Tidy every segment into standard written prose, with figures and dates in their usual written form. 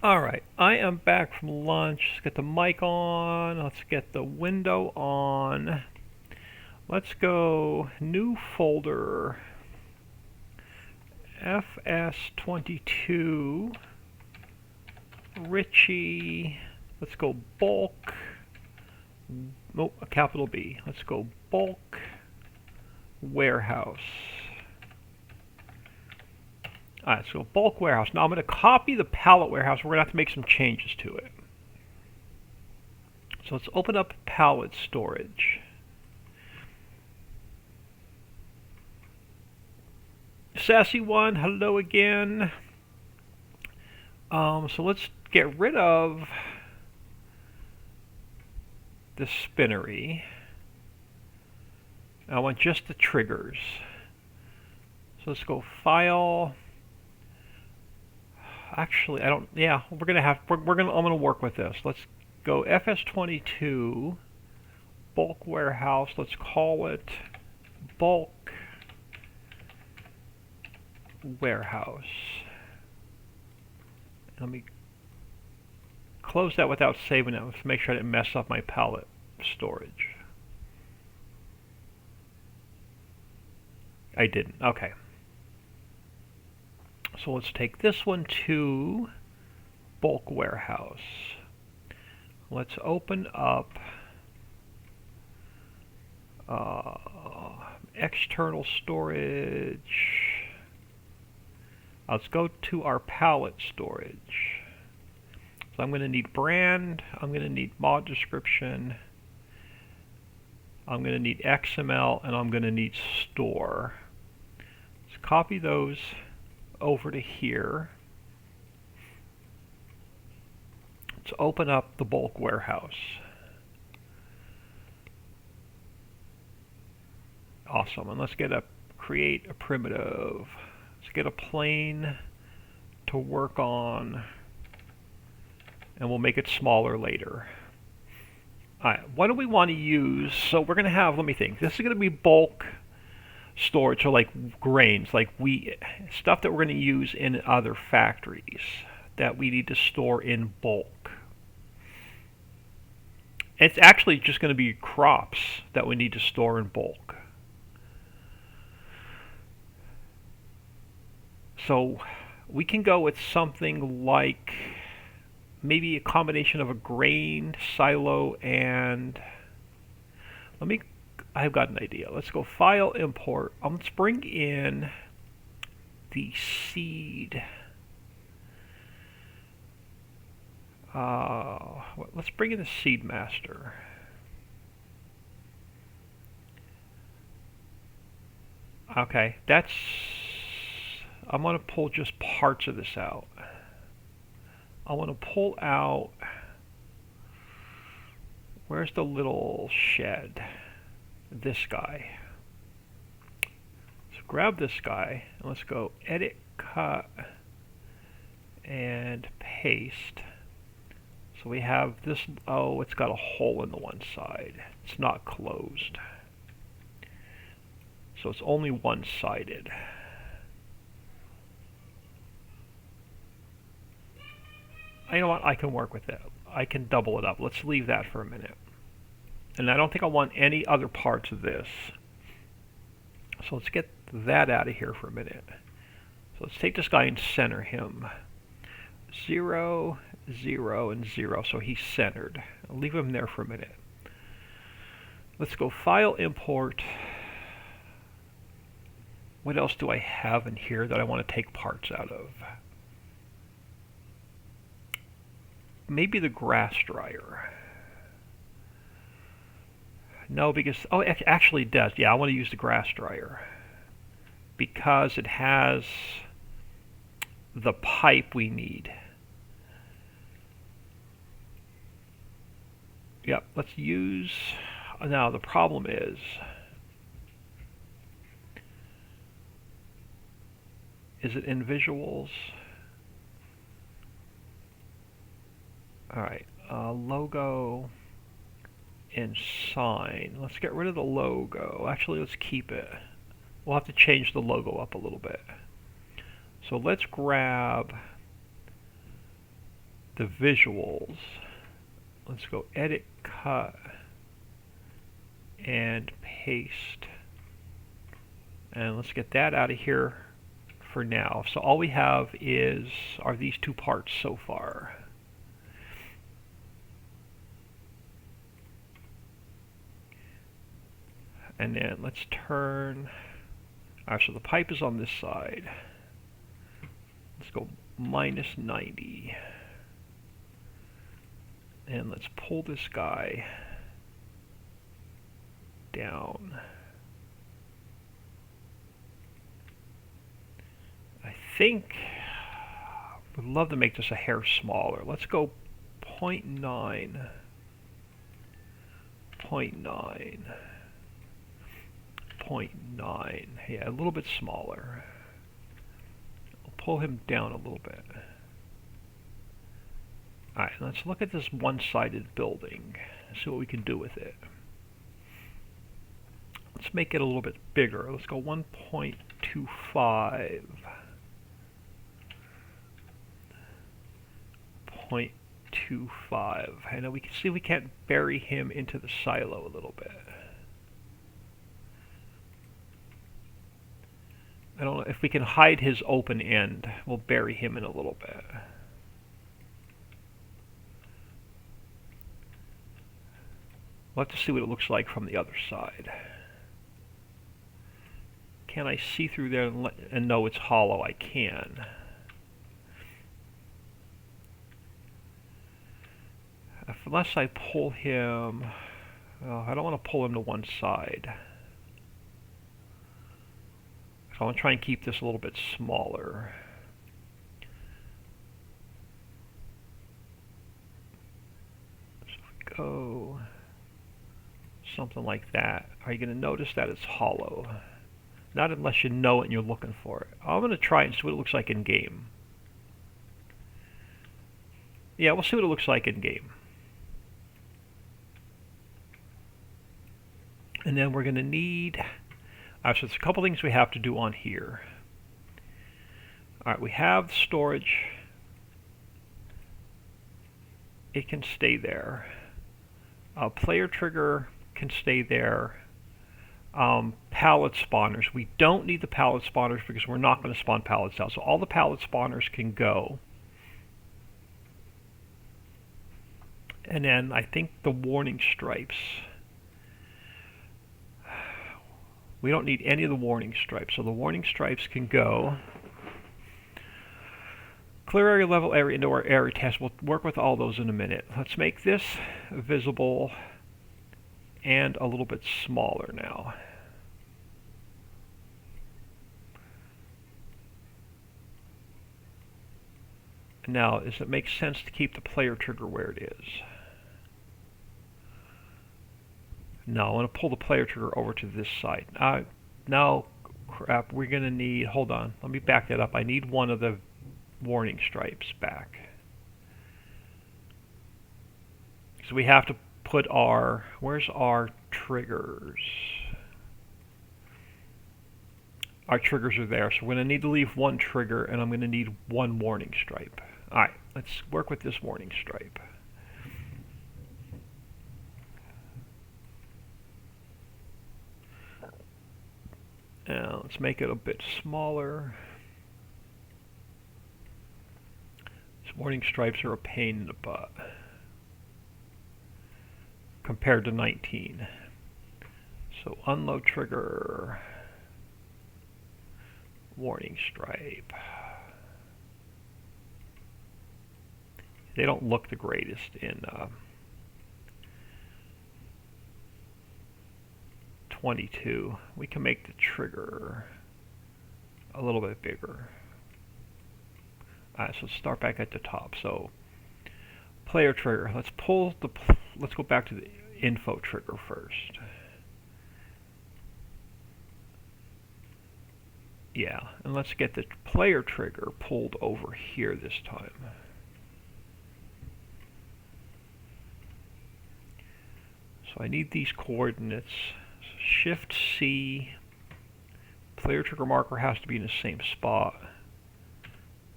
Alright, I am back from lunch. Let's get the mic on. Let's get the window on. Let's go new folder. FS22 Ricci. Let's go bulk. Oh, a capital B. Let's go bulk warehouse. Alright, so bulk warehouse. Now I'm going to copy the pallet warehouse. We're going to have to make some changes to it. So let's open up pallet storage. Sassy one, hello again. So let's get rid of the spinnery. I want just the triggers. So let's go file. Actually, I don't. Yeah, I'm gonna work with this. Let's go FS22 bulk warehouse. Let's call it bulk warehouse. Let me close that without saving it to make sure I didn't mess up my pallet storage. I didn't. Okay. So let's take this one to bulk warehouse. Let's open up external storage. Let's go to our pallet storage. So I'm going to need brand, I'm going to need mod description, I'm going to need XML, and I'm going to need store. Let's copy those over to here. Let's open up the bulk warehouse. Awesome, and let's create a primitive. Let's get a plane to work on, and we'll make it smaller later. Alright, what do we want to use? So we're going to have, let me think, this is going to be bulk storage, so like grains, like wheat, stuff that we're going to use in other factories that we need to store in bulk. It's actually just going to be crops that we need to store in bulk. So we can go with something like maybe a combination of a grain silo and I've got an idea. Let's go file import. Let's bring in the seed. Let's bring in the seed master. Okay, I'm going to pull just parts of this out. I want to pull out, where's the little shed? This guy. So grab this guy, and let's go edit, cut, and paste. So we have this, oh, it's got a hole in the one side. It's not closed. So it's only one-sided. You know what, I can work with it. I can double it up. Let's leave that for a minute. And I don't think I want any other parts of this. So let's get that out of here for a minute. So let's take this guy and center him. 0, 0, and 0, so he's centered. I'll leave him there for a minute. Let's go file, import. What else do I have in here that I want to take parts out of? Maybe the grass dryer. No, because, oh, it actually does. Yeah, I want to use the grass dryer because it has the pipe we need. Yep, let's use, now the problem is it in visuals? Alright, logo and sign. Let's get rid of the logo. Actually, let's keep it. We'll have to change the logo up a little bit. So let's grab the visuals. Let's go edit, cut, and paste. And let's get that out of here for now. So all we have are these two parts so far. And then let's turn. Alright, so the pipe is on this side. Let's go minus 90. And let's pull this guy down. I think would love to make this a hair smaller. Let's go 0.9. 0.9. 0.9. Yeah, a little bit smaller. I'll pull him down a little bit. Alright, let's look at this one-sided building and see what we can do with it. Let's make it a little bit bigger. Let's go 1.25. 0.25. And then we can see we can't bury him into the silo a little bit. I don't know if we can hide his open end. We'll bury him in a little bit. We'll have to see what it looks like from the other side. Can I see through there and know it's hollow? I can. Unless I pull him... Oh, I don't want to pull him to one side. So I want to try and keep this a little bit smaller. So if we go something like that, are you going to notice that it's hollow? Not unless you know it and you're looking for it. I'm going to try and see what it looks like in game. Yeah, we'll see what it looks like in game. And then we're going to need... so there's a couple things we have to do on here. Alright, we have storage. It can stay there. Player trigger can stay there. Pallet spawners. We don't need the pallet spawners because we're not going to spawn pallets out. So all the pallet spawners can go. And then I think the warning stripes. We don't need any of the warning stripes, so the warning stripes can go. Clear area, level area, indoor area test. We'll work with all those in a minute. Let's make this visible and a little bit smaller now. Now, does it make sense to keep the player trigger where it is? No, I want to pull the player trigger over to this side. No, crap, we're going to need, hold on, let me back that up. I need one of the warning stripes back. So we have to put our, where's our triggers? Our triggers are there, so we're going to need to leave one trigger, and I'm going to need one warning stripe. Alright, let's work with this warning stripe. Now let's make it a bit smaller. These warning stripes are a pain in the butt compared to 19. So unload trigger, warning stripe. They don't look the greatest in 22. We can make the trigger a little bit bigger. So let's start back at the top. So player trigger. Let's pull the. Let's go back to the info trigger first. Yeah, and let's get the player trigger pulled over here this time. So I need these coordinates. Shift C, player trigger marker has to be in the same spot.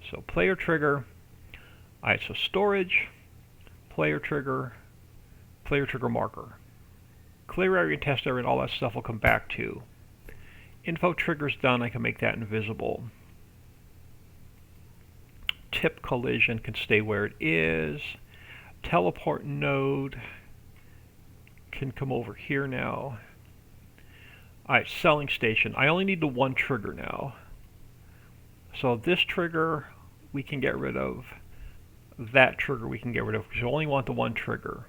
So player trigger, Alright, so storage, player trigger marker. Clear area, test area, and all that stuff will come back to. Info trigger's done, I can make that invisible. Tip collision can stay where it is. Teleport node can come over here now. Alright, selling station. I only need the one trigger now. So this trigger we can get rid of. That trigger we can get rid of because you only want the one trigger.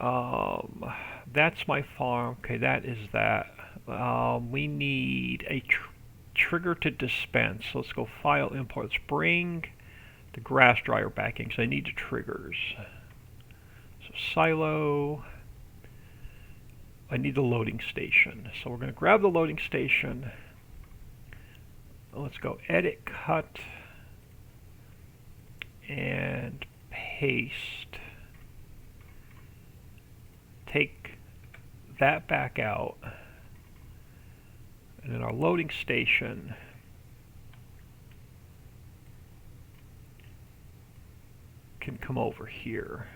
That's my farm. Okay, that is that. We need a trigger to dispense. So let's go file, import. Let's bring the grass dryer back in because I need the triggers. So silo. I need the loading station. So we're going to grab the loading station. Let's go edit, cut, and paste. Take that back out. And then our loading station can come over here.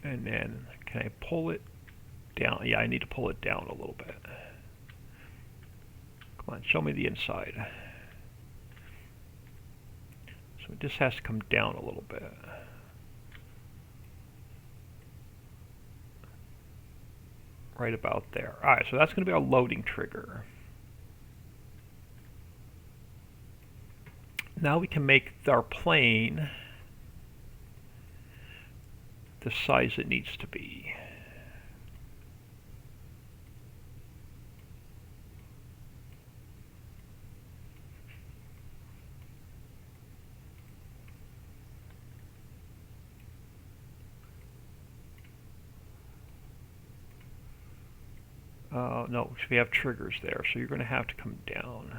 And then can I pull it down? Yeah, I need to pull it down a little bit. Come on, show me the inside. So it just has to come down a little bit. Right about there. Alright, so that's going to be our loading trigger. Now we can make our plane the size it needs to be. No, we have triggers there, so you're going to have to come down.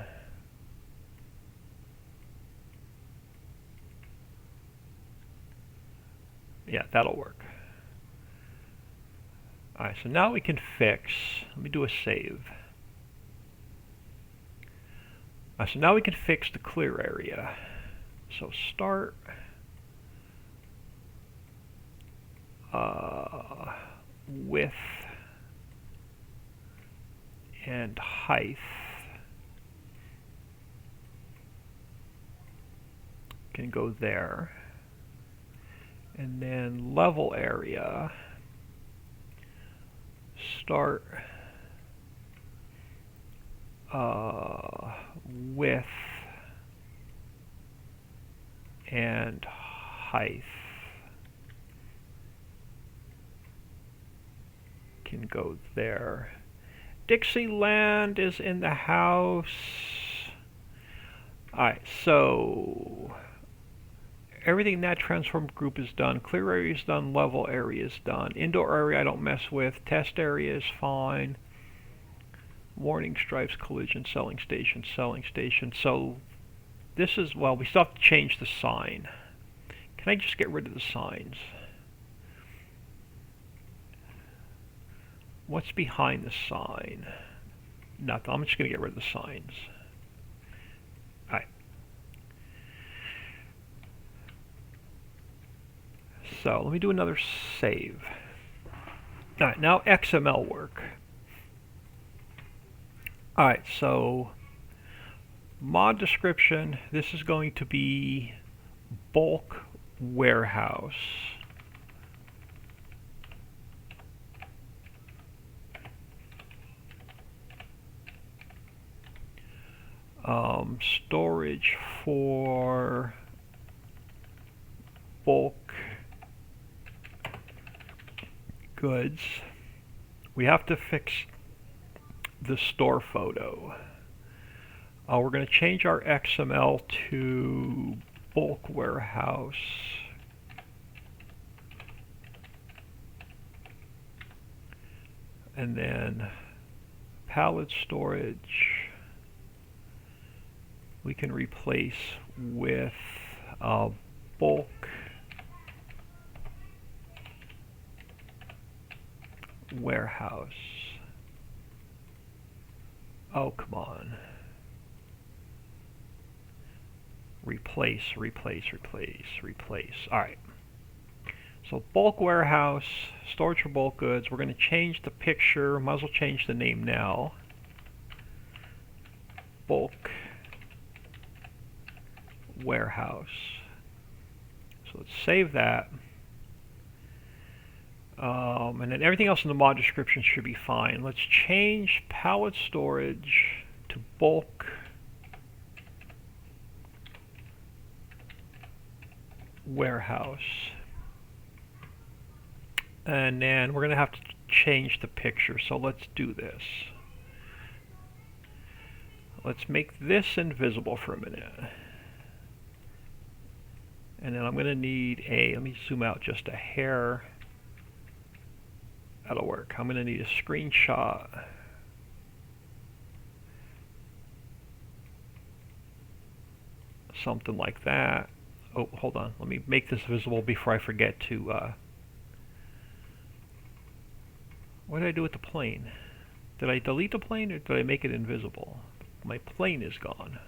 Yeah, that'll work. Alright, so now we can fix. Let me do a save. So now we can fix the clear area. So start width and height can go there. And then level area, start width and height can go there. Dixieland is in the house. Alright, so everything in that transform group is done. Clear area is done. Level area is done. Indoor area I don't mess with. Test area is fine. Warning stripes, collision, selling station, selling station. So this is, well, we still have to change the sign. Can I just get rid of the signs? What's behind the sign? Nothing. I'm just going to get rid of the signs. Alright. So let me do another save. Alright, now XML work. Alright, so mod description, this is going to be bulk warehouse. Storage for bulk goods. We have to fix the store photo. We're going to change our XML to bulk warehouse. And then pallet storage we can replace with bulk warehouse. Oh, come on. Replace. All right. So bulk warehouse, storage for bulk goods. We're going to change the picture. Might as well change the name now. Bulk warehouse. So let's save that. And then everything else in the mod description should be fine. Let's change pallet storage to bulk warehouse. And then we're going to have to change the picture. So let's do this. Let's make this invisible for a minute. And then I'm going to need let me zoom out just a hair. That'll work. I'm going to need a screenshot. Something like that. Oh, hold on. Let me make this visible before I forget to... what did I do with the plane? Did I delete the plane or did I make it invisible? My plane is gone.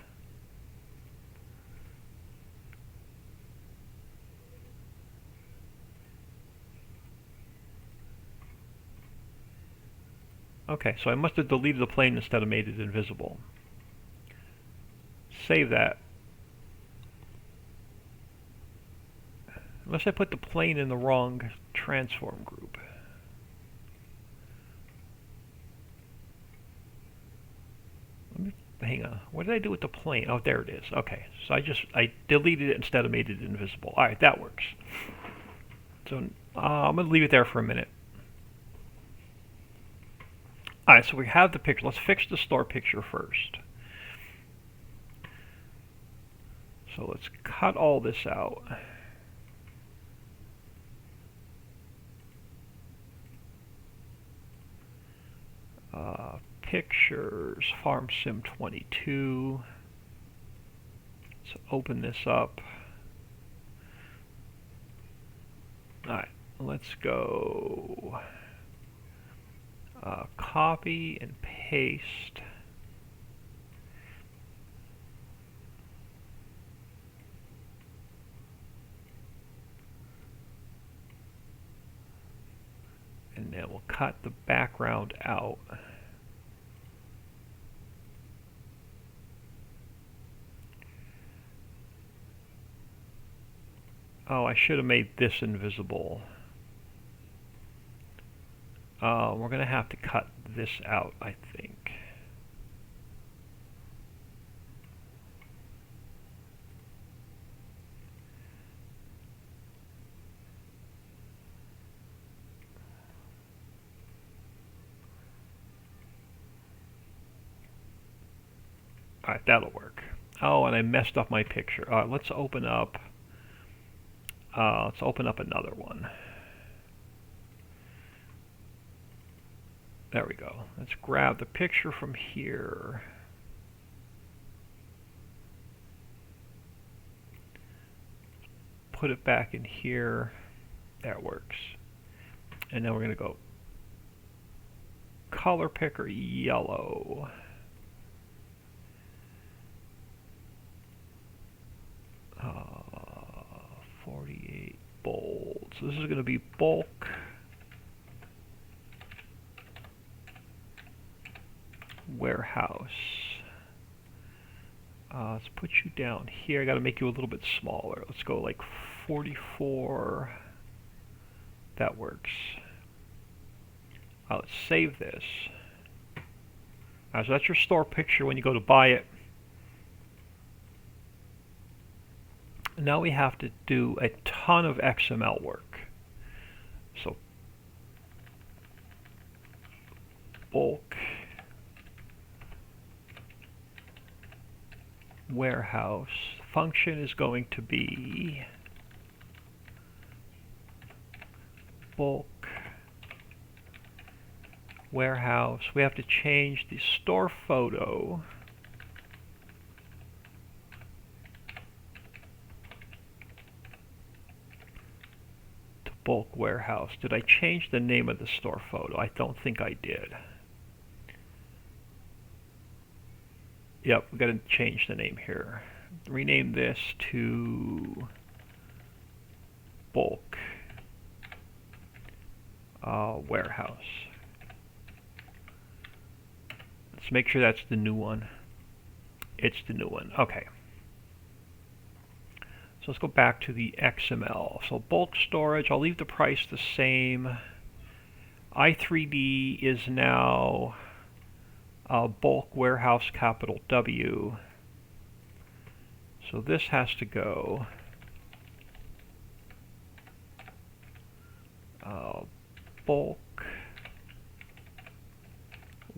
Okay, so I must have deleted the plane instead of made it invisible. Save that. Unless I put the plane in the wrong transform group. Hang on. What did I do with the plane? Oh, there it is. Okay, so I deleted it instead of made it invisible. All right, that works. So I'm going to leave it there for a minute. All right, so we have the picture. Let's fix the store picture first. So let's cut all this out. Pictures, Farm Sim 22. Let's open this up. Alright, let's go copy and paste. And then we'll cut the background out. Oh, I should have made this invisible. We're going to have to cut this out, I think. Alright, that'll work. Oh, and I messed up my picture. Alright, let's open up another one. There we go. Let's grab the picture from here. Put it back in here. That works. And then we're going to go color picker yellow. Uh, 48 bold. So this is going to be bulk warehouse. Let's put you down here. I got to make you a little bit smaller. Let's go like 44. That works. Let's save this. So that's your store picture when you go to buy it. Now we have to do a ton of XML work. So bulk warehouse function is going to be bulk warehouse. We have to change the store photo bulk warehouse. Did I change the name of the store photo? I don't think I did. Yep, we got to change the name here. Rename this to bulk warehouse. Let's make sure that's the new one. It's the new one. Okay. So let's go back to the XML. So bulk storage, I'll leave the price the same. I3D is now bulk warehouse capital W. So this has to go bulk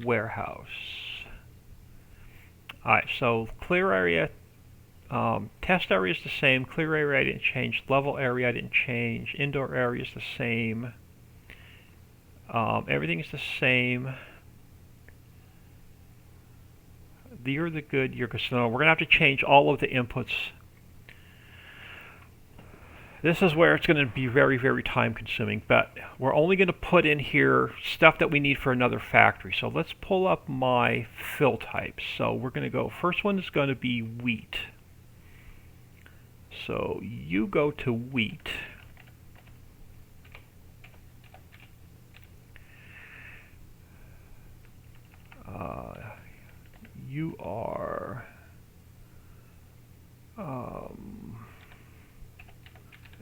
warehouse. Alright, so clear area, test area is the same, clear area I didn't change, level area I didn't change, indoor area is the same, everything is the same. You're the good, you're good. So we're going to have to change all of the inputs. This is where it's going to be very, very time consuming, but we're only going to put in here stuff that we need for another factory. So let's pull up my fill types. So we're going to go, first one is going to be wheat. So you go to wheat. You are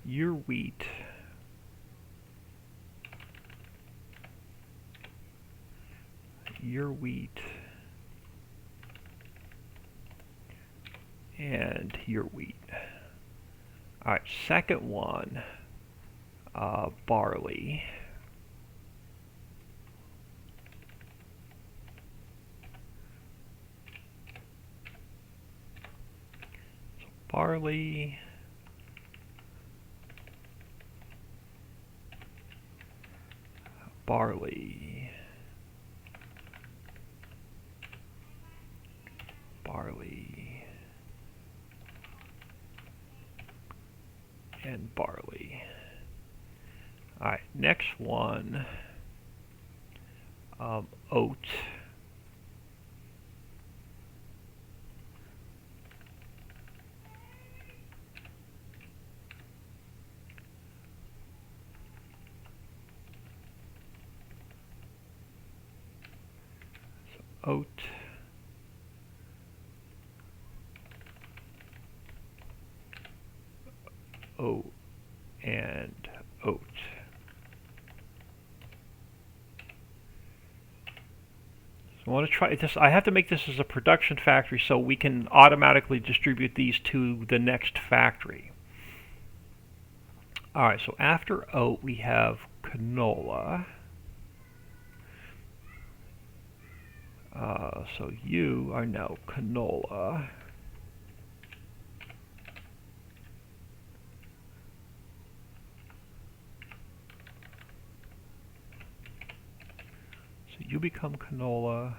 your wheat and your wheat. All right, second one, barley. Barley, barley, barley, and barley. All right, next one, oat. Oat, oat, and oat. So I want to try this. I have to make this as a production factory so we can automatically distribute these to the next factory. All right, so after oat we have canola. So you are now canola. So you become canola.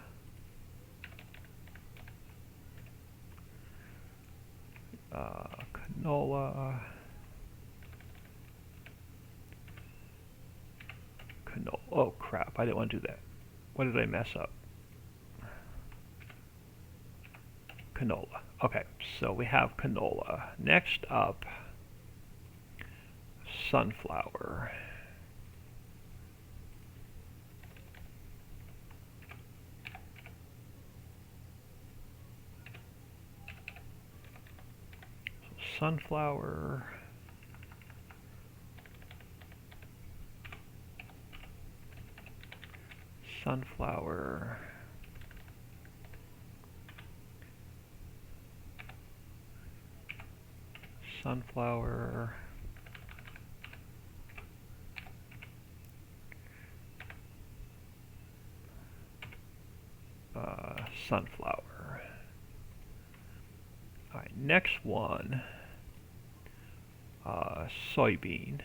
Canola. Canola. Oh crap, I didn't want to do that. What did I mess up? Canola. Okay, so we have canola. Next up, sunflower. So sunflower. Sunflower. Sunflower, sunflower. All right, next one, soybean.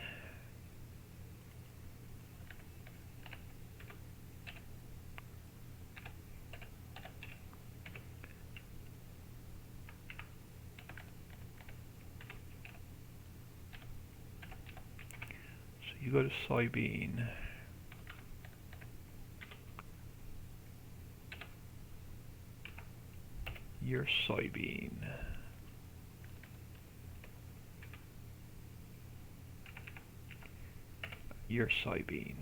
You go to soybean. Your soybean. Your soybean.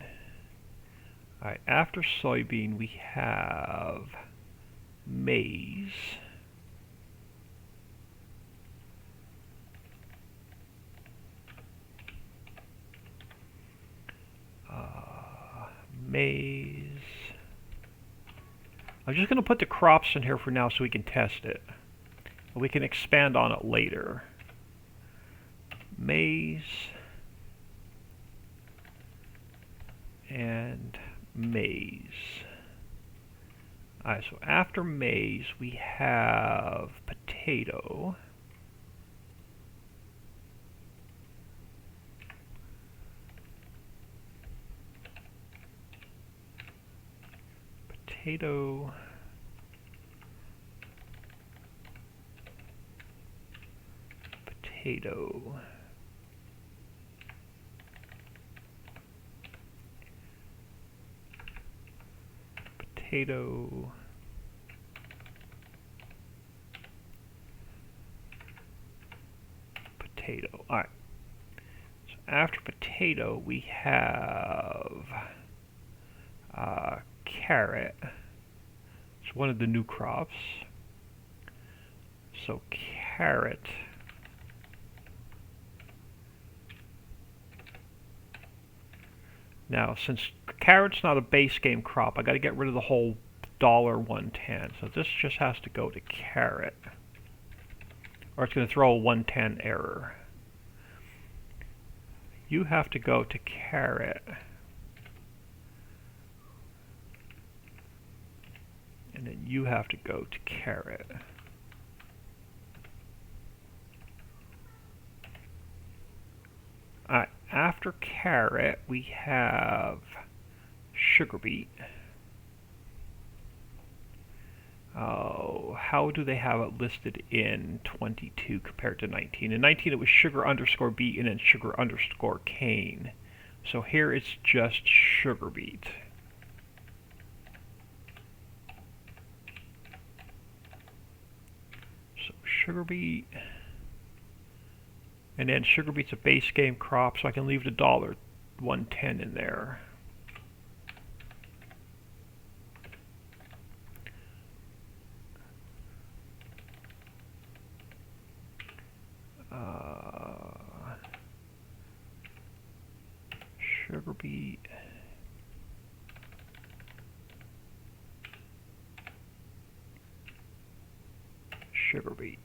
Alright, after soybean we have maize. Maize. I'm just going to put the crops in here for now so we can test it. We can expand on it later. Maize and maize. Alright, so after maize we have potato. Potato. Potato. Potato. Potato. All right. So after potato, we have carrot. It's one of the new crops. So carrot. Now, since carrot's not a base game crop, I got to get rid of the whole $1.10. So this just has to go to carrot, or it's going to throw a 110 error. You have to go to carrot, and then you have to go to carrot. Alright, after carrot we have sugar beet. Oh, how do they have it listed in 22 compared to 19? In 19 it was sugar underscore beet and then sugar underscore cane. So here it's just sugar beet. So sugar beet. And then sugar beet's a base game crop, so I can leave the $1.10 in there. Sugar beet. Sugar beet.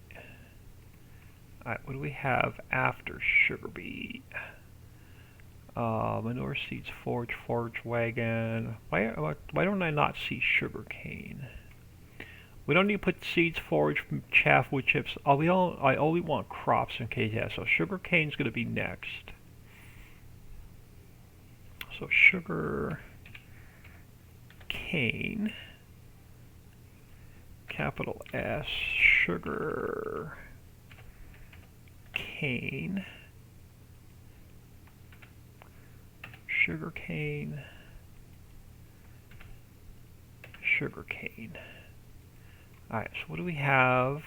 Alright, what do we have after sugar beet? Manure seeds, forage wagon. Why don't I not see sugar cane? We don't need to put seeds, forage, chaff, wood chips. I only want crops in case, yeah. So sugar cane's going to be next. So sugar cane, capital S, sugar cane, sugar cane, sugar cane. Alright, so what do we have?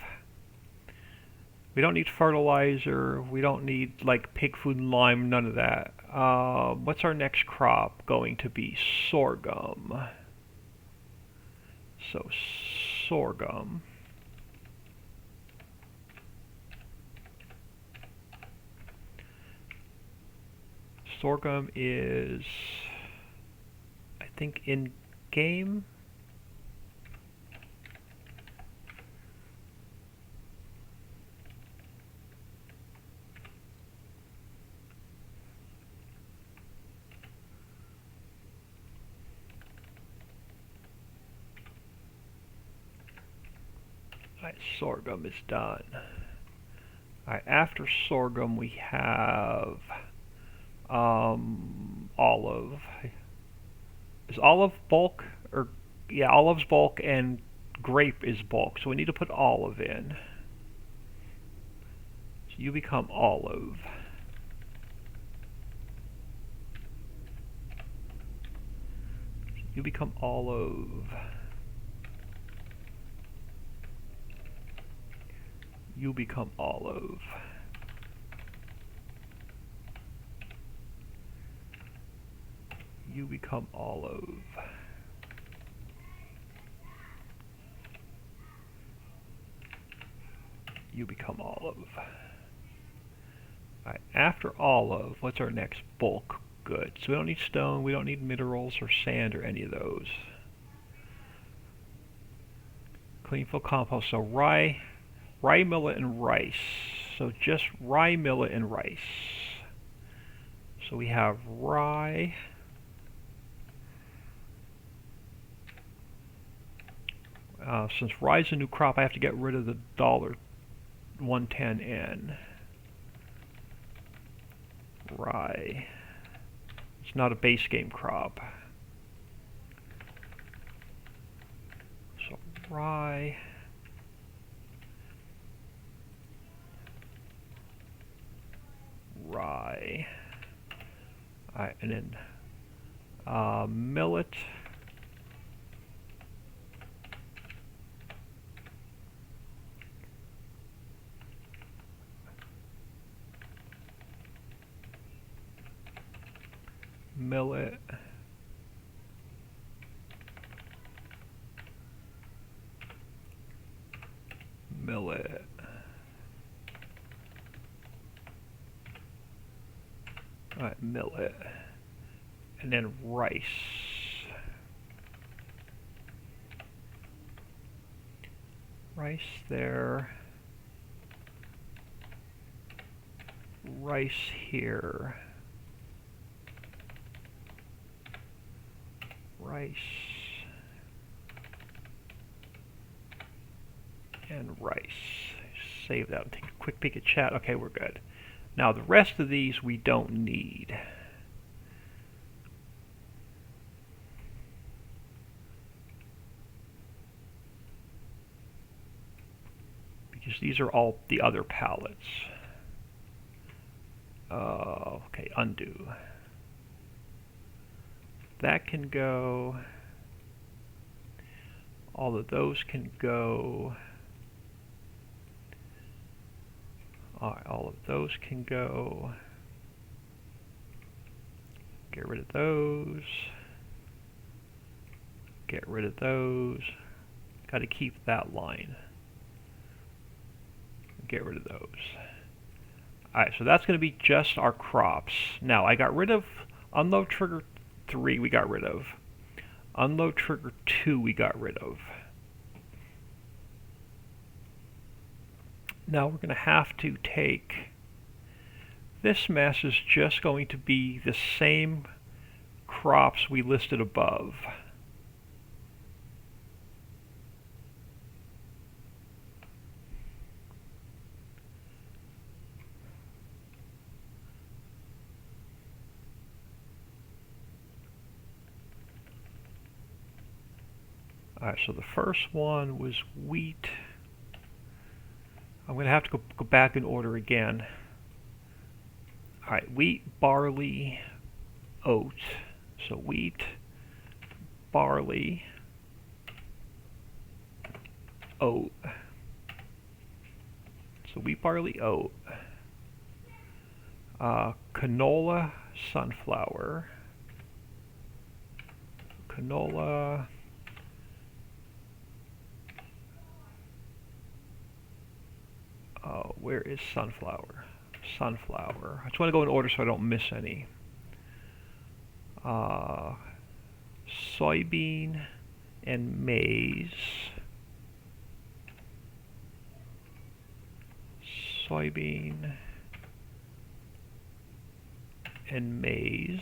We don't need fertilizer, we don't need like pig food and lime, none of that. What's our next crop going to be? Sorghum. So sorghum. Sorghum is, I think, in game. Alright, sorghum is done. Alright, after sorghum we have olive. Is olive bulk? Or yeah, olive's bulk and grape is bulk. So we need to put olive in. So you become olive. You become olive. You become olive. You become olive. You become olive. Alright, after olive, what's our next bulk good? So we don't need stone, we don't need minerals or sand or any of those. Clean fill compost. So rye, millet, and rice. So just rye, millet, and rice. So we have rye. Since rye is a new crop, I have to get rid of the $110N. Rye. It's not a base game crop. So rye. Rye. Alright, and then millet. Millet. Millet. Alright, millet. And then rice. Rice there. Rice here. Rice. And rice. Save that and take a quick peek at chat. Okay, we're good. Now the rest of these we don't need. Because these are all the other palettes. Okay, undo. That can go. All of those can go. Alright, all of those can go. Get rid of those. Get rid of those. Got to keep that line. Get rid of those. Alright, so that's going to be just our crops. Now, I got rid of unload trigger 3, we got rid of. Unload trigger 2, we got rid of. Now we're going to have to take, this mess is just going to be the same crops we listed above. Alright, so the first one was wheat. I'm going to have to go back in order again. Alright, wheat, barley, oat. So wheat, barley, oat. So wheat, barley, oat. Canola, sunflower. Canola. Where is sunflower? Sunflower. I just want to go in order so I don't miss any. Soybean and maize. Soybean and maize.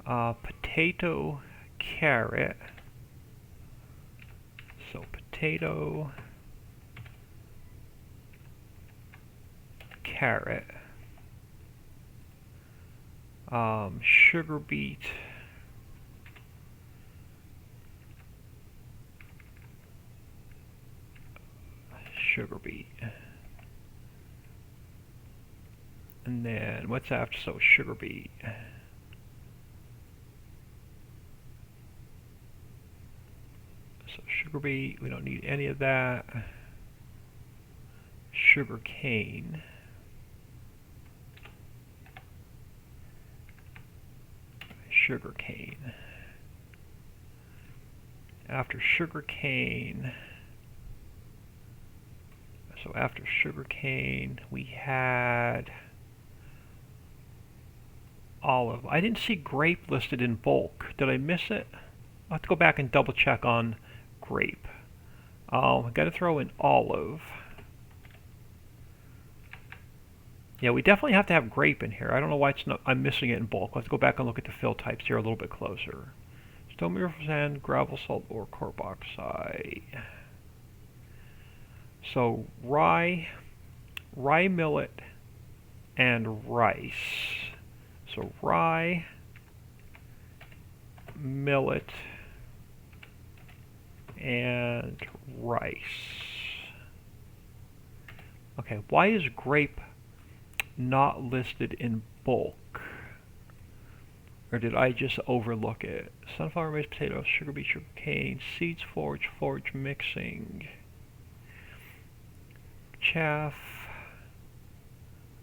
Potato, carrot. So potato, carrot, sugar beet, sugar beet, and then what's after? So sugar beet, sugar beet, we don't need any of that. Sugar cane. Sugar cane. After sugar cane, so after sugar cane, we had olive. I didn't see grape listed in bulk. Did I miss it? I'll have to go back and double check on grape. I've got to throw in olive. Yeah, we definitely have to have grape in here. I don't know why it's not, I'm missing it in bulk. Let's go back and look at the fill types here a little bit closer. Stone mineral sand, gravel, salt, or carboxylite. So rye, millet, and rice. So rye, millet, and rice. Okay, why is grape not listed in bulk? Or did I just overlook it? Sunflower, maize, potatoes, sugar beet, sugar cane, seeds, forage mixing, chaff,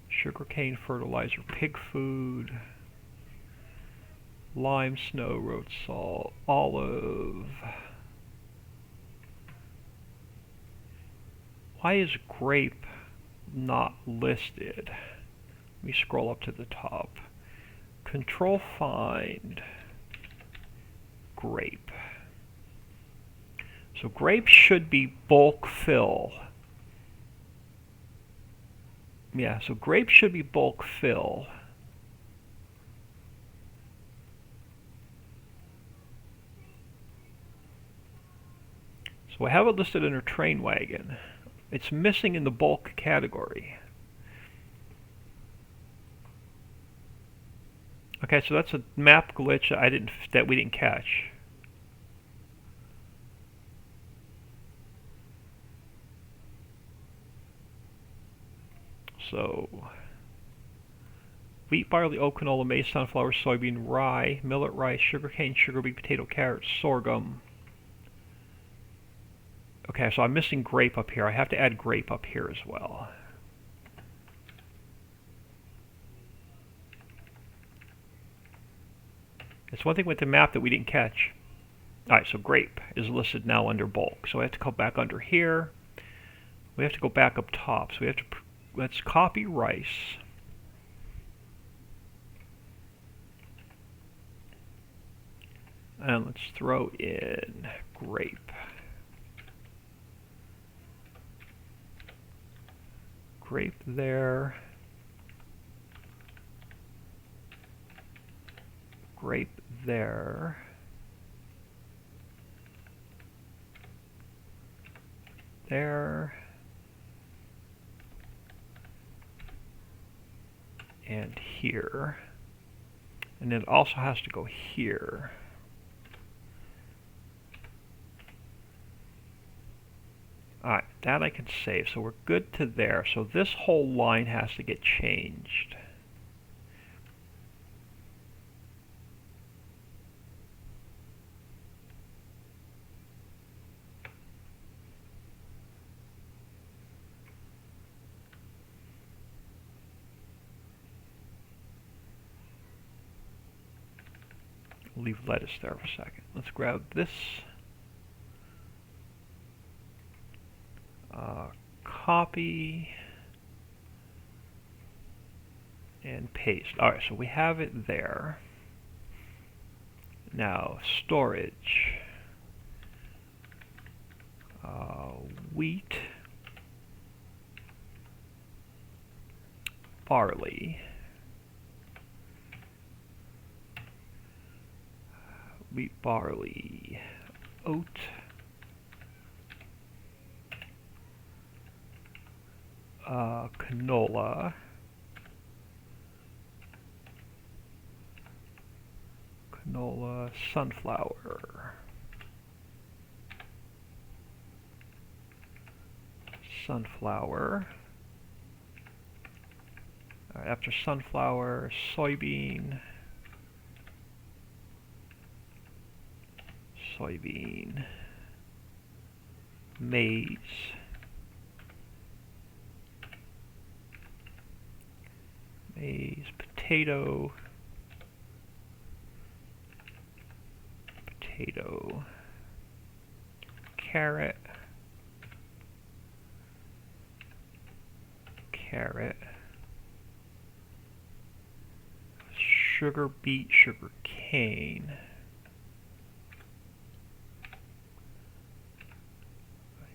sugar cane fertilizer, pig food, lime, snow, road salt, olive. Why is grape not listed? Let me scroll up to the top. Control find grape. So grape should be bulk fill. Yeah, so grape should be bulk fill. So I have it listed under train wagon. It's missing in the bulk category. Okay, so that's a map glitch that we didn't catch. So wheat, barley, oat, canola, maize, sunflower, soybean, rye, millet, rice, sugarcane, sugar beet, potato, carrot, sorghum. Okay, so I'm missing grape up here. I have to add grape up here as well. It's one thing with the map that we didn't catch. Alright, so grape is listed now under bulk. So I have to come back under here. We have to go back up top. So we have to, let's copy rice. And let's throw in grape. Grape there. Grape there. There. And here. And it also has to go here. Alright, that I can save. So we're good to there. So this whole line has to get changed. Leave lettuce there for a second. Let's grab this. Copy and paste. Alright, so we have it there. Now, storage. Wheat, barley, oat, canola, sunflower, after sunflower, soybean, maize, potato, carrot, sugar beet, sugar cane,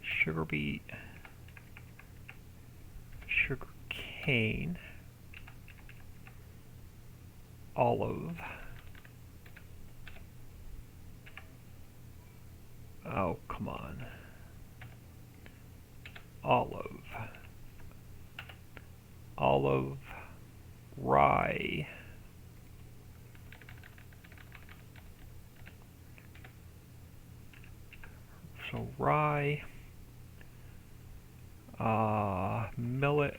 sugar beet, sugar cane, olive, oh come on, olive, rye, so rye, millet,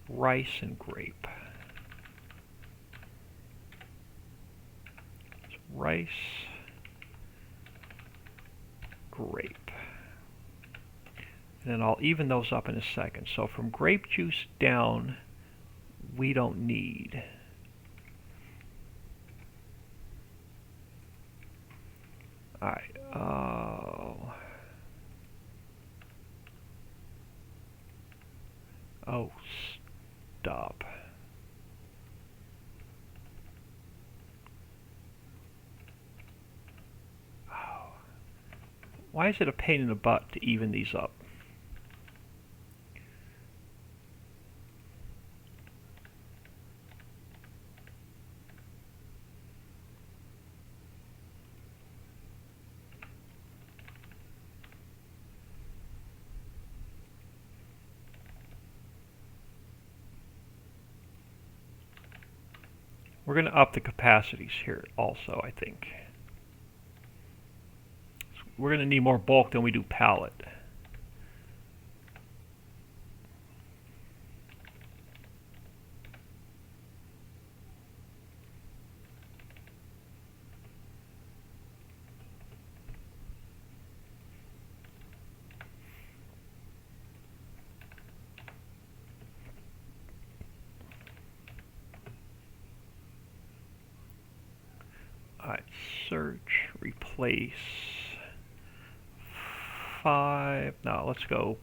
rice, and grape. So rice, grape. And then I'll even those up in a second. So from grape juice down, we don't need. Alright, oh, stop. Oh. Why is it a pain in the butt to even these up? We're going to up the capacities here also, I think. We're going to need more bulk than we do pallet. Alright, search, replace 5, no, let's go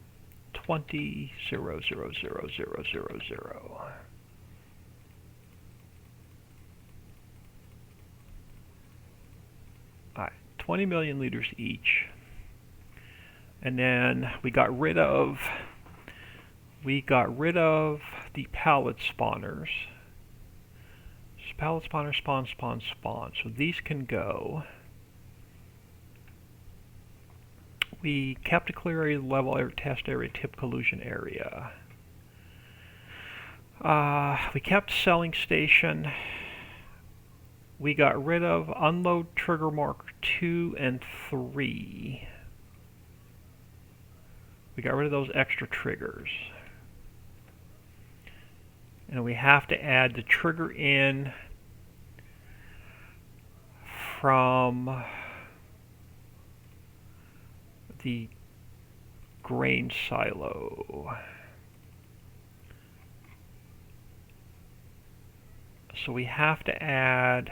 20, 0, 0, 0, 0, 0, 0. Alright, 20 million liters each. And then we got rid of the pallet spawners. Pallet spawner, spawn. So these can go. We kept a clear area, level area, test area, tip collusion area. We kept selling station. We got rid of unload trigger marker 2 and 3. We got rid of those extra triggers. And we have to add the trigger in from the grain silo. So we have to add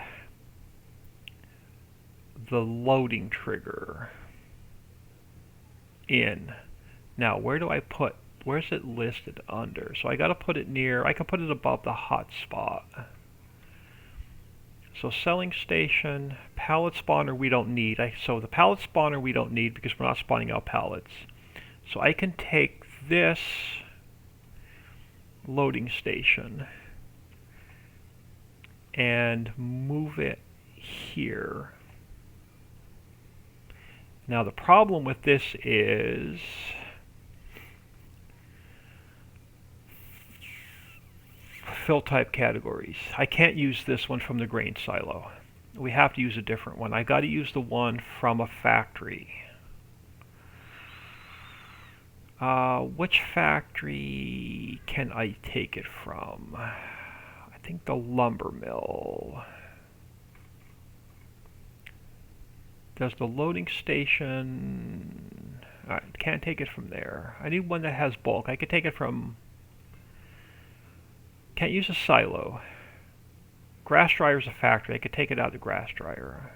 the loading trigger in. Now, where's it listed under? So I got to put it near, I can put it above the hotspot. So selling station, pallet spawner we don't need. So the pallet spawner we don't need because we're not spawning out pallets. So I can take this loading station and move it here. Now the problem with this is fill type categories. I can't use this one from the grain silo. We have to use a different one. I got to use the one from a factory. Which factory can I take it from? I think the lumber mill. Does the loading station... Alright, can't take it from there. I need one that has bulk. I could take it from... Can't use a silo. Grass dryer's a factory. I could take it out of the grass dryer.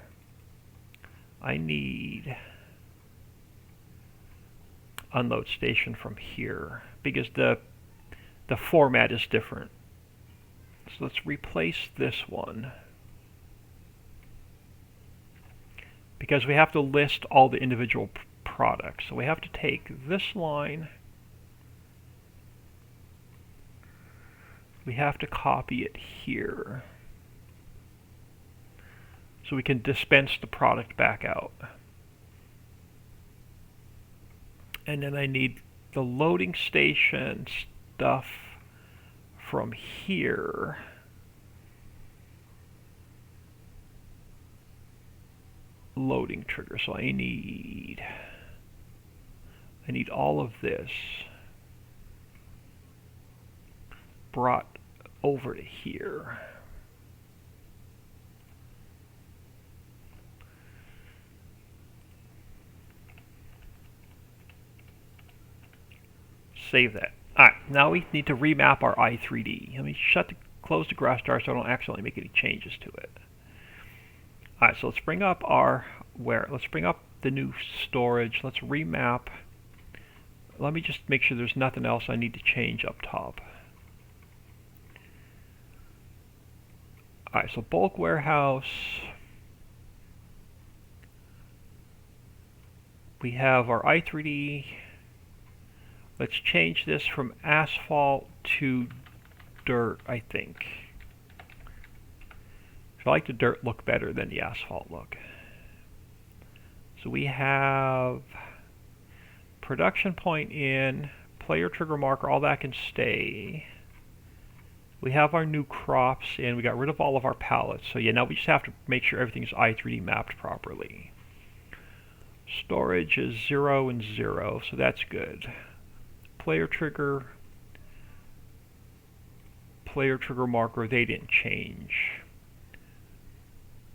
I need... unload station from here. Because the format is different. So let's replace this one. Because we have to list all the individual products. So we have to take this line, we have to copy it here, so we can dispense the product back out. And then I need the loading station stuff from here. Loading trigger, so I need all of this brought over to here. Save that. Alright, now we need to remap our i3D. Let me close the grass dryer so I don't accidentally make any changes to it. Alright, so let's bring up let's bring up the new storage. Let's remap. Let me just make sure there's nothing else I need to change up top. Alright, so bulk warehouse. We have our i3D. Let's change this from asphalt to dirt, I think. I like the dirt look better than the asphalt look. So we have production point in, player trigger marker, all that can stay. We have our new crops in, we got rid of all of our pallets. So yeah, now we just have to make sure everything's i3D mapped properly. Storage is 0 and 0, so that's good. Player trigger marker, they didn't change.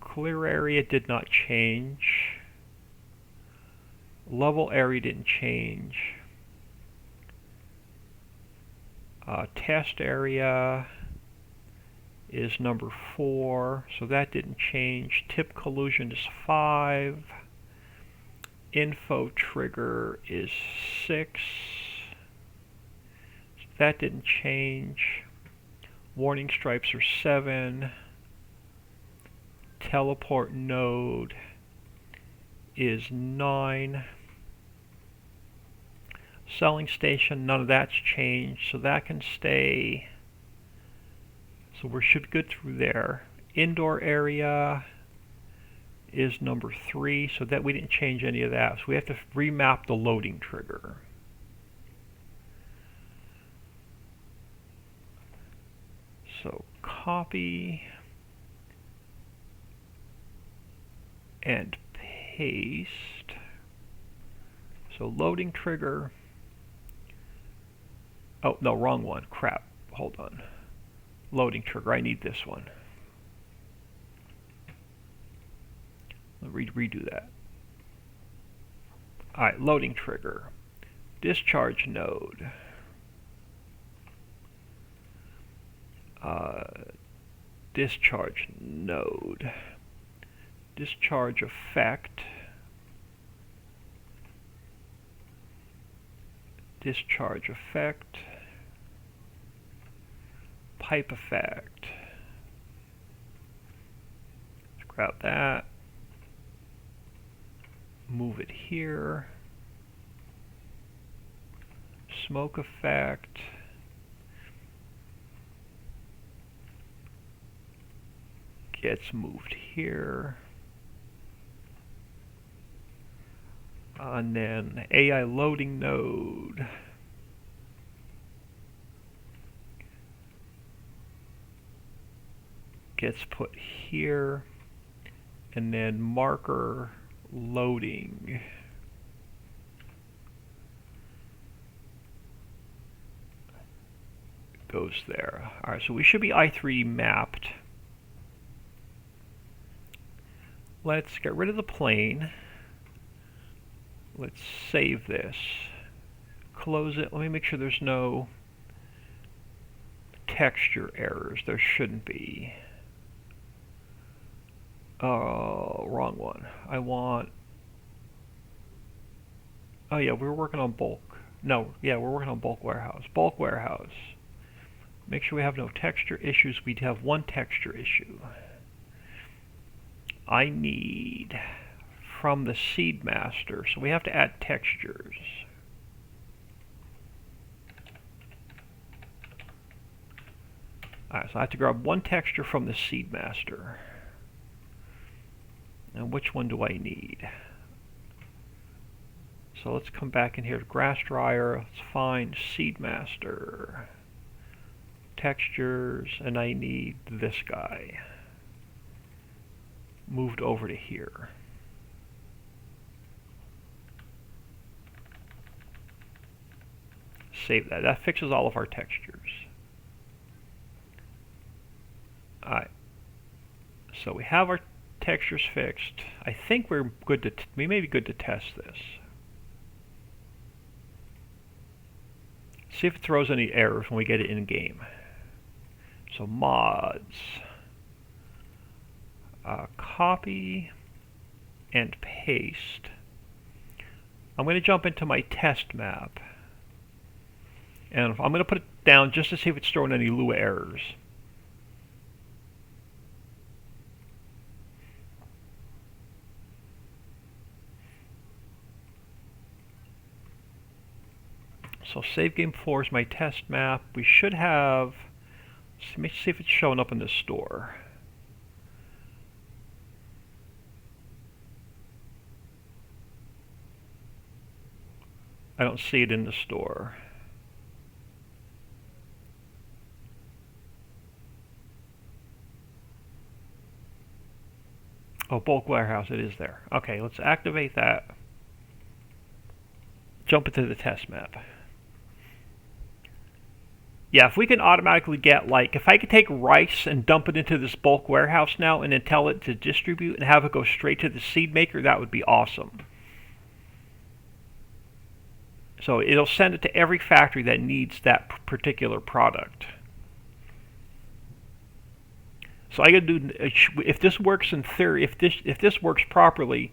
Clear area did not change. Level area didn't change. Test area is number 4, so that didn't change. Tip collusion is 5. Info trigger is 6. So that didn't change. Warning stripes are 7. Teleport node is 9. Selling station, none of that's changed, so that can stay. So we should get through there. Indoor area is number 3, so that we didn't change any of that. So we have to remap the loading trigger. So copy and paste. So loading trigger. Oh, no, wrong one. Crap. Hold on. Loading trigger. I need this one. Redo that. Alright, loading trigger. Discharge node. Discharge node. Discharge effect. Discharge effect. Pipe effect. Let's grab that. Move it here. Smoke effect. Gets moved here. And then AI loading node. Gets put here. And then marker loading. goes there. Alright, so we should be I3 mapped. Let's get rid of the plane. Let's save this. Close it. Let me make sure there's no texture errors. There shouldn't be. Oh, wrong one. I want... Oh yeah, we were working on bulk. No, yeah, we're working on bulk warehouse. Bulk warehouse. Make sure we have no texture issues. We have one texture issue. I need from the seed master, so we have to add textures. Alright, so I have to grab one texture from the seed master. And which one do I need? So let's come back in here to grass dryer. Let's find seed master. Textures, and I need this guy. Moved over to here. Save that. That fixes all of our textures. Alright. So we have our textures fixed. I think we're good to we may be good to test this. See if it throws any errors when we get it in game. So mods, copy and paste. I'm going to jump into my test map, and I'm going to put it down just to see if it's throwing any Lua errors. So save game 4 is my test map. We should have, let me see if it's showing up in the store. I don't see it in the store. Oh, bulk warehouse, it is there. Okay, let's activate that. Jump into the test map. Yeah, if we can automatically get, like, if I could take rice and dump it into this bulk warehouse now and then tell it to distribute and have it go straight to the seed maker, that would be awesome. So it'll send it to every factory that needs that particular product. So I gotta do, if this works in theory, if this works properly,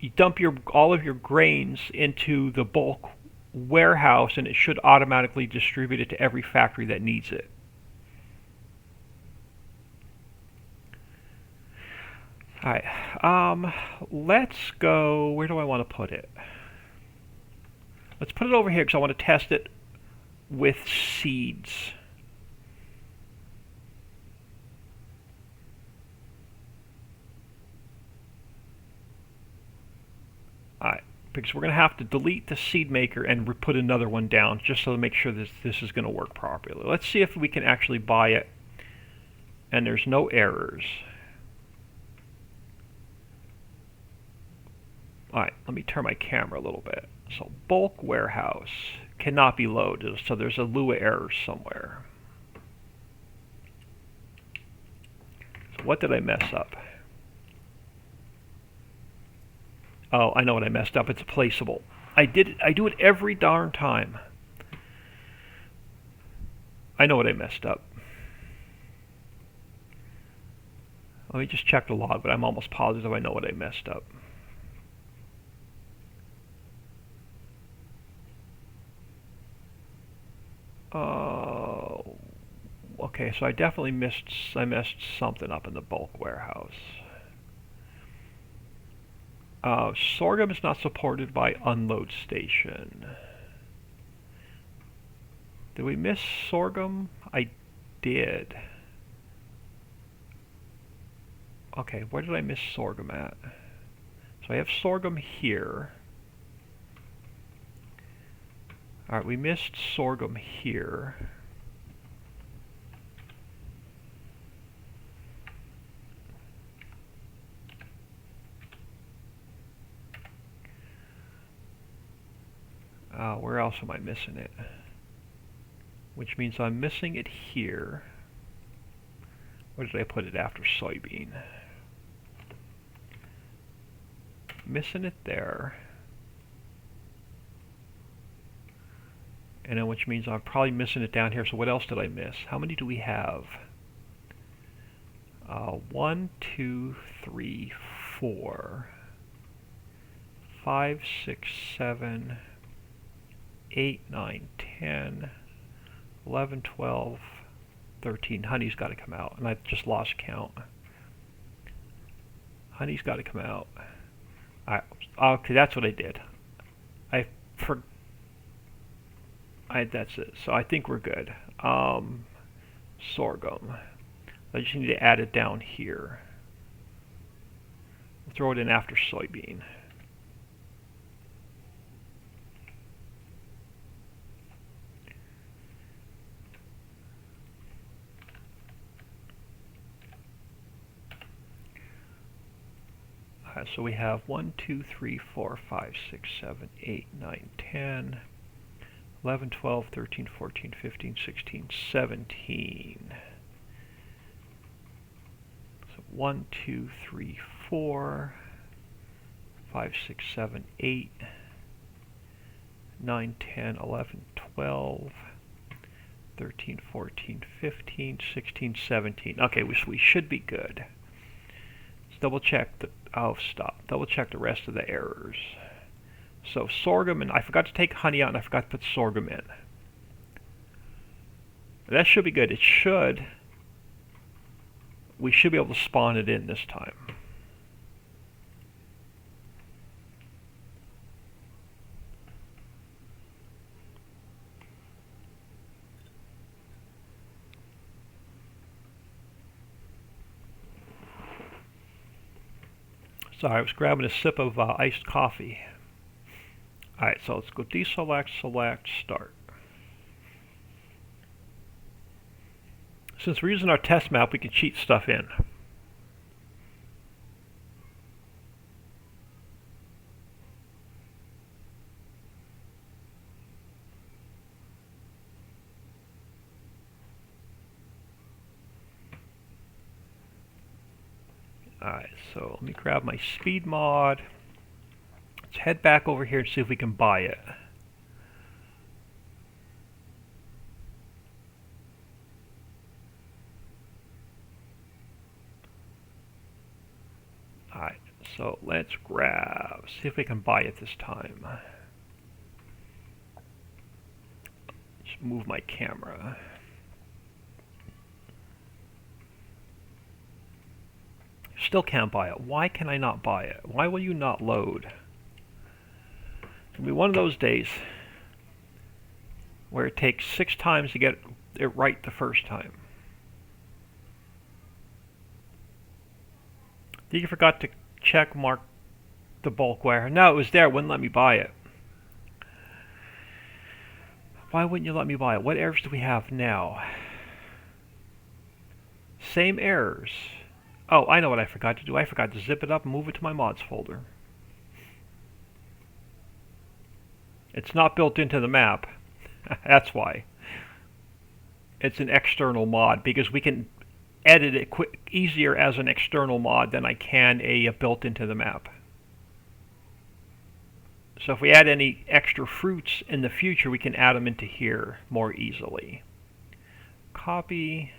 you dump all of your grains into the bulk warehouse and it should automatically distribute it to every factory that needs it. Alright, let's go, where do I want to put it? Let's put it over here because I want to test it with seeds. Alright, because we're going to have to delete the seed maker and put another one down just so to make sure this is going to work properly. Let's see if we can actually buy it and there's no errors. Alright, let me turn my camera a little bit. So bulk warehouse cannot be loaded, so there's a Lua error somewhere. So what did I mess up? Oh, I know what I messed up. It's placeable. I do it every darn time. I know what I messed up. Let me just check the log, but I'm almost positive I know what I messed up. Okay, so I definitely messed something up in the bulk warehouse. Sorghum is not supported by unload station. Did we miss sorghum? I did. Okay, where did I miss sorghum at? So I have sorghum here. Alright, we missed sorghum here. Where else am I missing it? which means I'm missing it here. Where did I put it after soybean? Missing it there. And then which means I'm probably missing it down here. So what else did I miss? How many do we have? 1, 2, 3, 4, 5, 6, 7, 8, 9, 10, 11, 12, 13. Honey's got to come out, and I just lost count. Honey's got to come out. Okay, that's what I did. That's it. So I think we're good. Sorghum. I just need to add it down here. We'll throw it in after soybean. So we have 1, 2, 3, 4, 5, 6, 7, 8, 9, 10, 11, 12, 13, 14, 15, 16, 17. So 1, 2, 3, 4, 5, 6, 7, 8, 9, 10, 11, 12, 13, 14, 15, 16, 17. Okay, we should be good. Let's double check the, oh stop, double check the rest of the errors. So sorghum, and I forgot to take honey out, and I forgot to put sorghum in. That should be good. It should, we should be able to spawn it in this time. Sorry, I was grabbing a sip of iced coffee. Alright, so let's go deselect, select, start. Since we're using our test map, we can cheat stuff in. Alright, so let me grab my speed mod. Let's head back over here and see if we can buy it. Alright, so let's grab, see if we can buy it this time. Just move my camera. Still can't buy it. Why can I not buy it? Why will you not load? It'll be one of those days where it takes 6 times to get it right the first time. I think you forgot to check mark the bulk wire. No, it was there. It wouldn't let me buy it. Why wouldn't you let me buy it? What errors do we have now? Same errors. Oh, I know what I forgot to do. I forgot to zip it up and move it to my mods folder. It's not built into the map. That's why. It's an external mod because we can edit it easier as an external mod than I can a built into the map. So if we add any extra fruits in the future, we can add them into here more easily. Copy,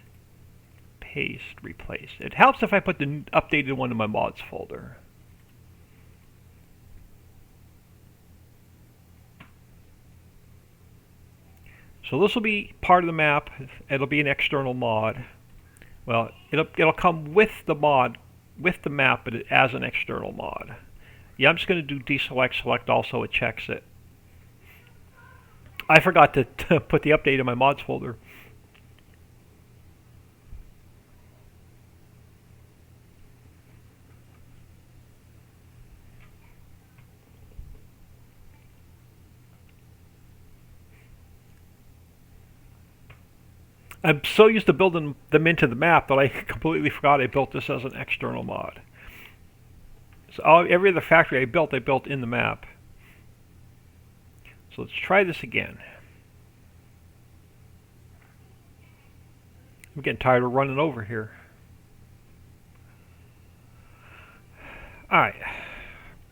paste, replace. It helps if I put the updated one in my mods folder. So this will be part of the map. It'll be an external mod. Well, it'll come with the mod, with the map, but as an external mod. Yeah, I'm just going to do deselect, select all so it checks it. I forgot to put the update in my mods folder. I'm so used to building them into the map that I completely forgot I built this as an external mod. So every other factory I built in the map. So let's try this again. I'm getting tired of running over here. Alright.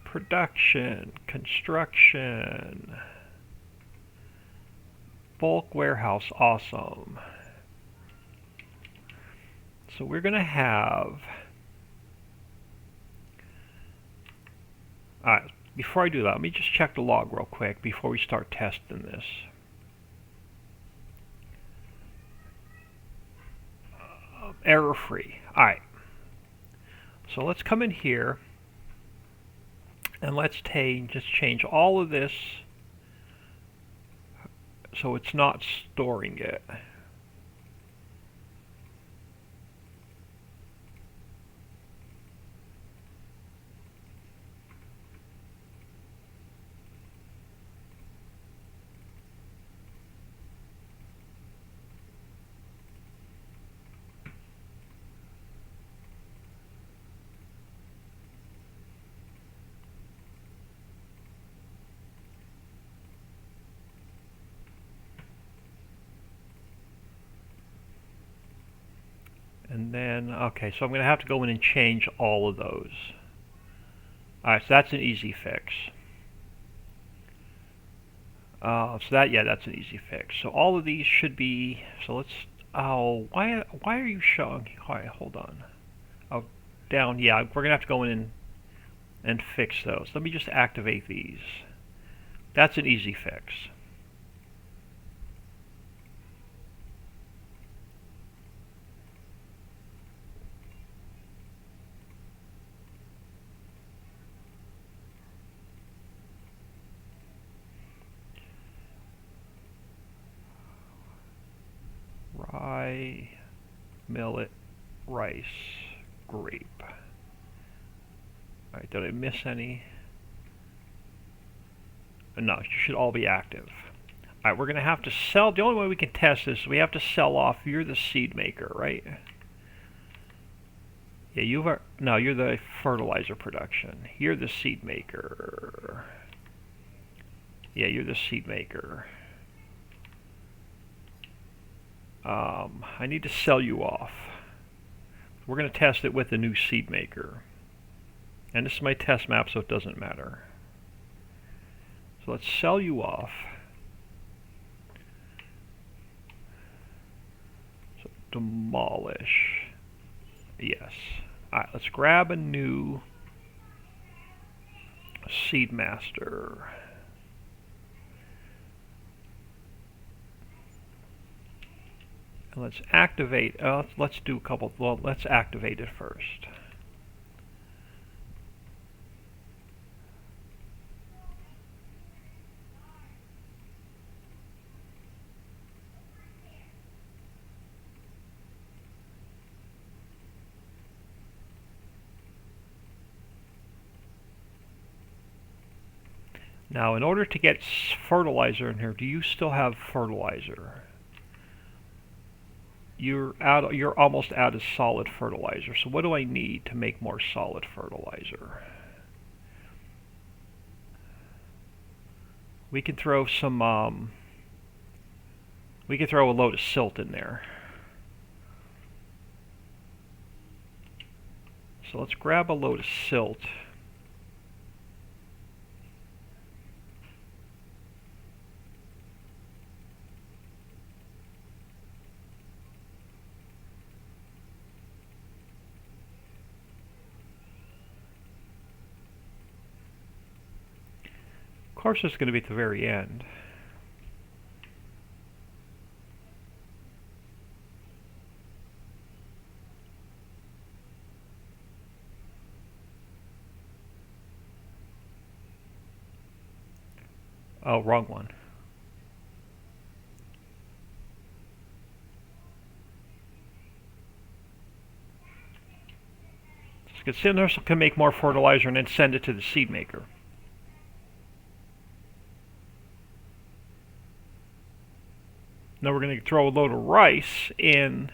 Production, construction, bulk warehouse, awesome. So we're going to have... Alright, before I do that, let me just check the log real quick before we start testing this. Error free. Alright. So let's come in here and let's just change all of this so it's not storing it. And then, okay, so I'm going to have to go in and change all of those. Alright, so that's an easy fix. That's an easy fix. So all of these should be, so let's, oh, why are you showing, alright, hold on. Oh, down, yeah, we're going to have to go in and fix those. Let me just activate these. That's an easy fix. Rye, millet, rice, grape. Alright, did I miss any? No, you should all be active. Alright, we're going to have to sell. The only way we can test this is we have to sell off. You're the seed maker, right? Yeah, you are. No, you're the fertilizer production. You're the seed maker. Yeah, you're the seed maker. I need to sell you off. We're going to test it with the new seed maker. And this is my test map, so it doesn't matter. So let's sell you off. So demolish. Yes. Alright, let's grab a new seed master. And let's activate, let's do a couple, well, let's activate it first. Now, in order to get fertilizer in here, do you still have fertilizer? You're almost out of solid fertilizer. So what do I need to make more solid fertilizer? We can throw some we can throw a load of silt in there. So let's grab a load of silt. Of course, it's going to be at the very end. Oh, wrong one. Because Cinder can make more fertilizer and then send it to the seed maker. Now we're going to throw a load of rice in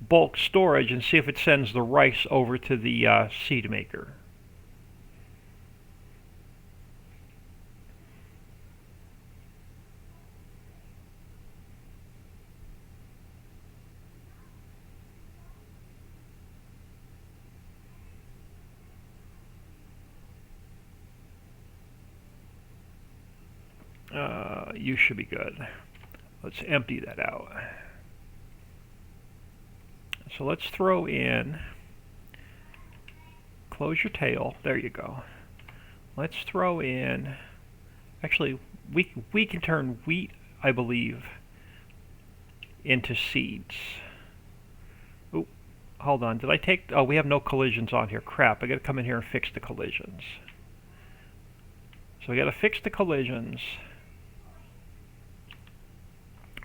bulk storage and see if it sends the rice over to the seed maker. You should be good. Let's empty that out. So let's throw in, close your tail, there you go. Let's throw in, actually we can turn wheat, I believe, into seeds. Oh, hold on, did I take, oh, we have no collisions on here, crap, I gotta come in here and fix the collisions. So we gotta fix the collisions.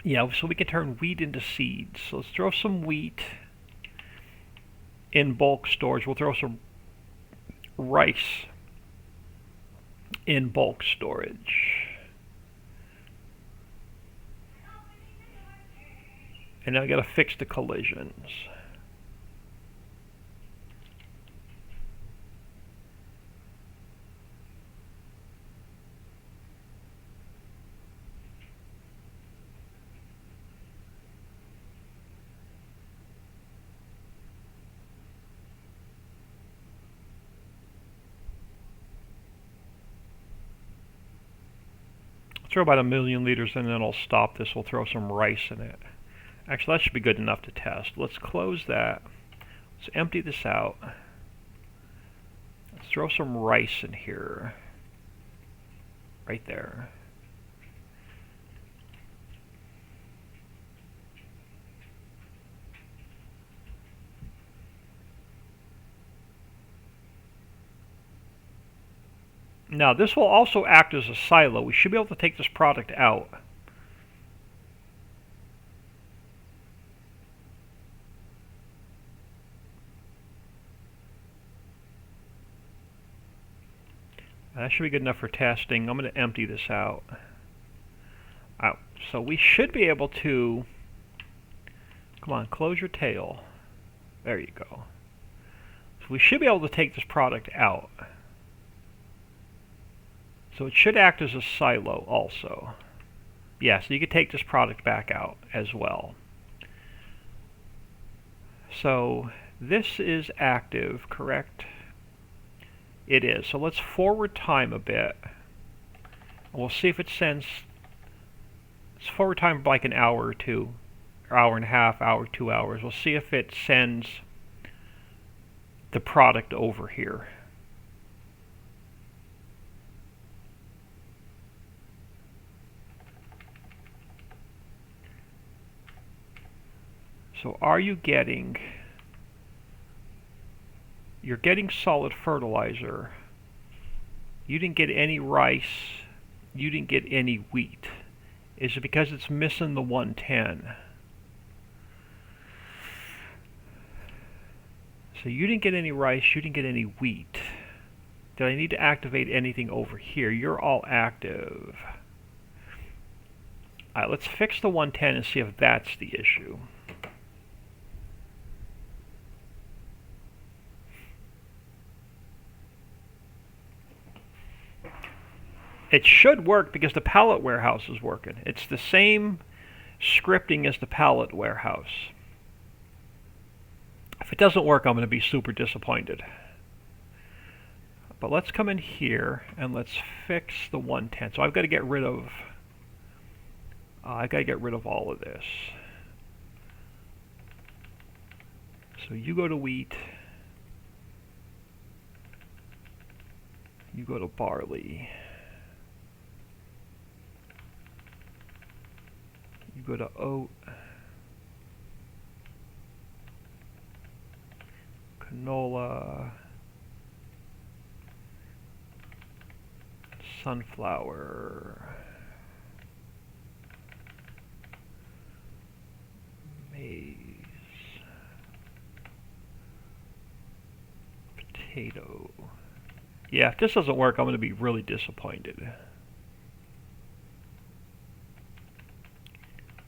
Yeah, so we can turn wheat into seeds. So let's throw some wheat in bulk storage. We'll throw some rice in bulk storage. And now I gotta fix the collisions. Throw about 1,000,000 liters and then I'll stop this. We'll throw some rice in it. Actually, that should be good enough to test. Let's close that. Let's empty this out. Let's throw some rice in here. Right there. Now this will also act as a silo. We should be able to take this product out. That should be good enough for testing. I'm going to empty this out. So we should be able to, come on, close your tail. There you go. So we should be able to take this product out. So it should act as a silo also. Yeah, so you can take this product back out as well. So this is active, correct? It is. So let's forward time a bit. And we'll see if it sends, let's forward time like an hour or two, or hour and a half, hour, 2 hours. We'll see if it sends the product over here. So are you getting, you're getting solid fertilizer. You didn't get any rice. You didn't get any wheat. Is it because it's missing the 110? So you didn't get any rice, you didn't get any wheat. Did I need to activate anything over here? You're all active. Alright, let's fix the 110 and see if that's the issue. It should work because the pallet warehouse is working. It's the same scripting as the pallet warehouse. If it doesn't work, I'm going to be super disappointed. But let's come in here and let's fix the 110. So I've got to get rid of all of this. So you go to wheat. You go to barley. You go to oat, canola, sunflower, maize, potato. Yeah, if this doesn't work, I'm going to be really disappointed.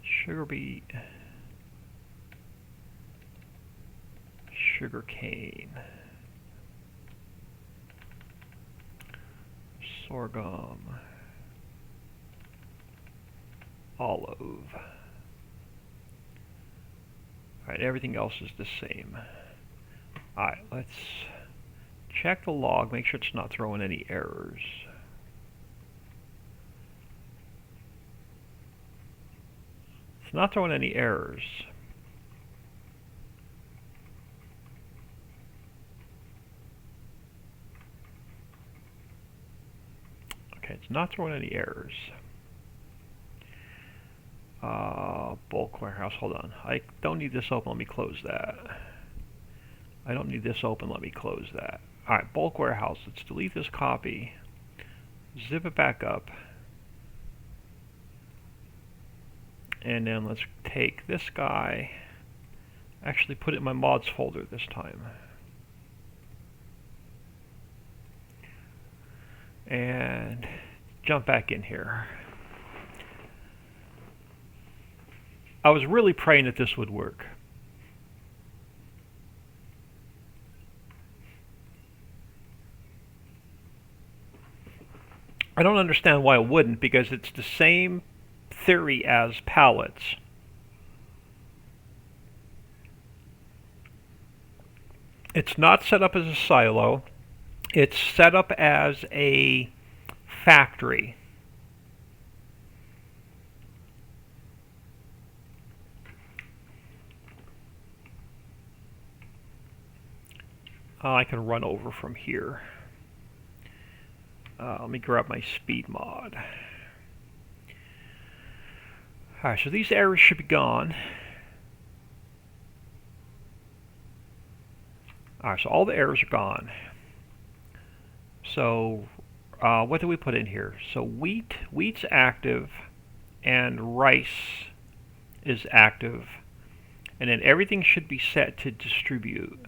Sugar beet, sugar cane, sorghum, olive. Alright, everything else is the same. Alright, let's check the log, make sure it's not throwing any errors. not throwing any errors. Okay, it's not throwing any errors. Bulk warehouse, hold on. I don't need this open, let me close that. I don't need this open, let me close that. Alright, bulk warehouse, let's delete this copy. Zip it back up. And then let's take this guy, actually put it in my mods folder this time. And jump back in here. I was really praying that this would work. I don't understand why it wouldn't, because it's the same theory as pallets. It's not set up as a silo. It's set up as a factory. I can run over from here. Let me grab my speed mod. Alright, so these errors should be gone. Alright, so all the errors are gone. So, what do we put in here? So wheat's active, and rice is active, and then everything should be set to distribute.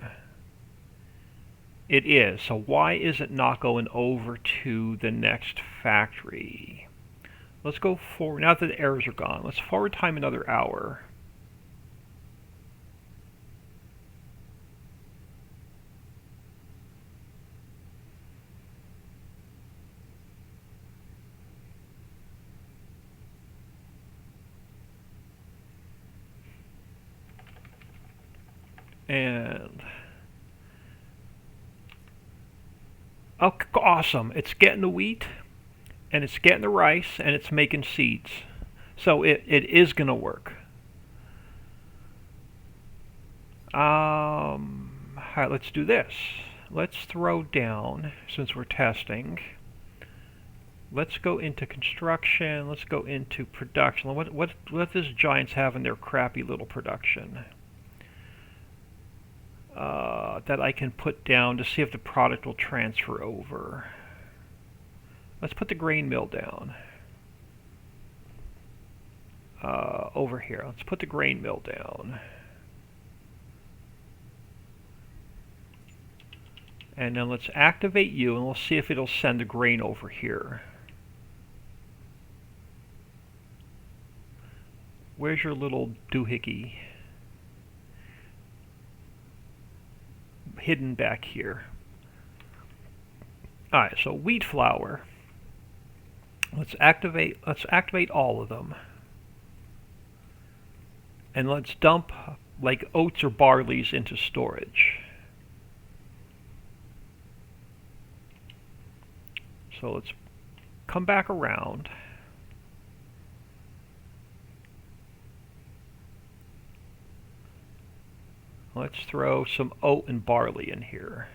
It is. So why is it not going over to the next factory? Let's go forward. Now that the errors are gone, let's forward time another hour. And oh, awesome. It's getting the wheat, and it's getting the rice, and it's making seeds. So it is going to work. Alright, let's do this. Let's throw down, since we're testing, let's go into construction, let's go into production. What does Giants have in their crappy little production? That I can put down to see if the product will transfer over. Let's put the grain mill down. Over here. Let's put the grain mill down. And then let's activate you, and we'll see if it'll send the grain over here. Where's your little doohickey? Hidden back here. Alright, so wheat flour. Let's activate all of them. And let's dump like oats or barleys into storage. So let's come back around. Let's throw some oat and barley in here.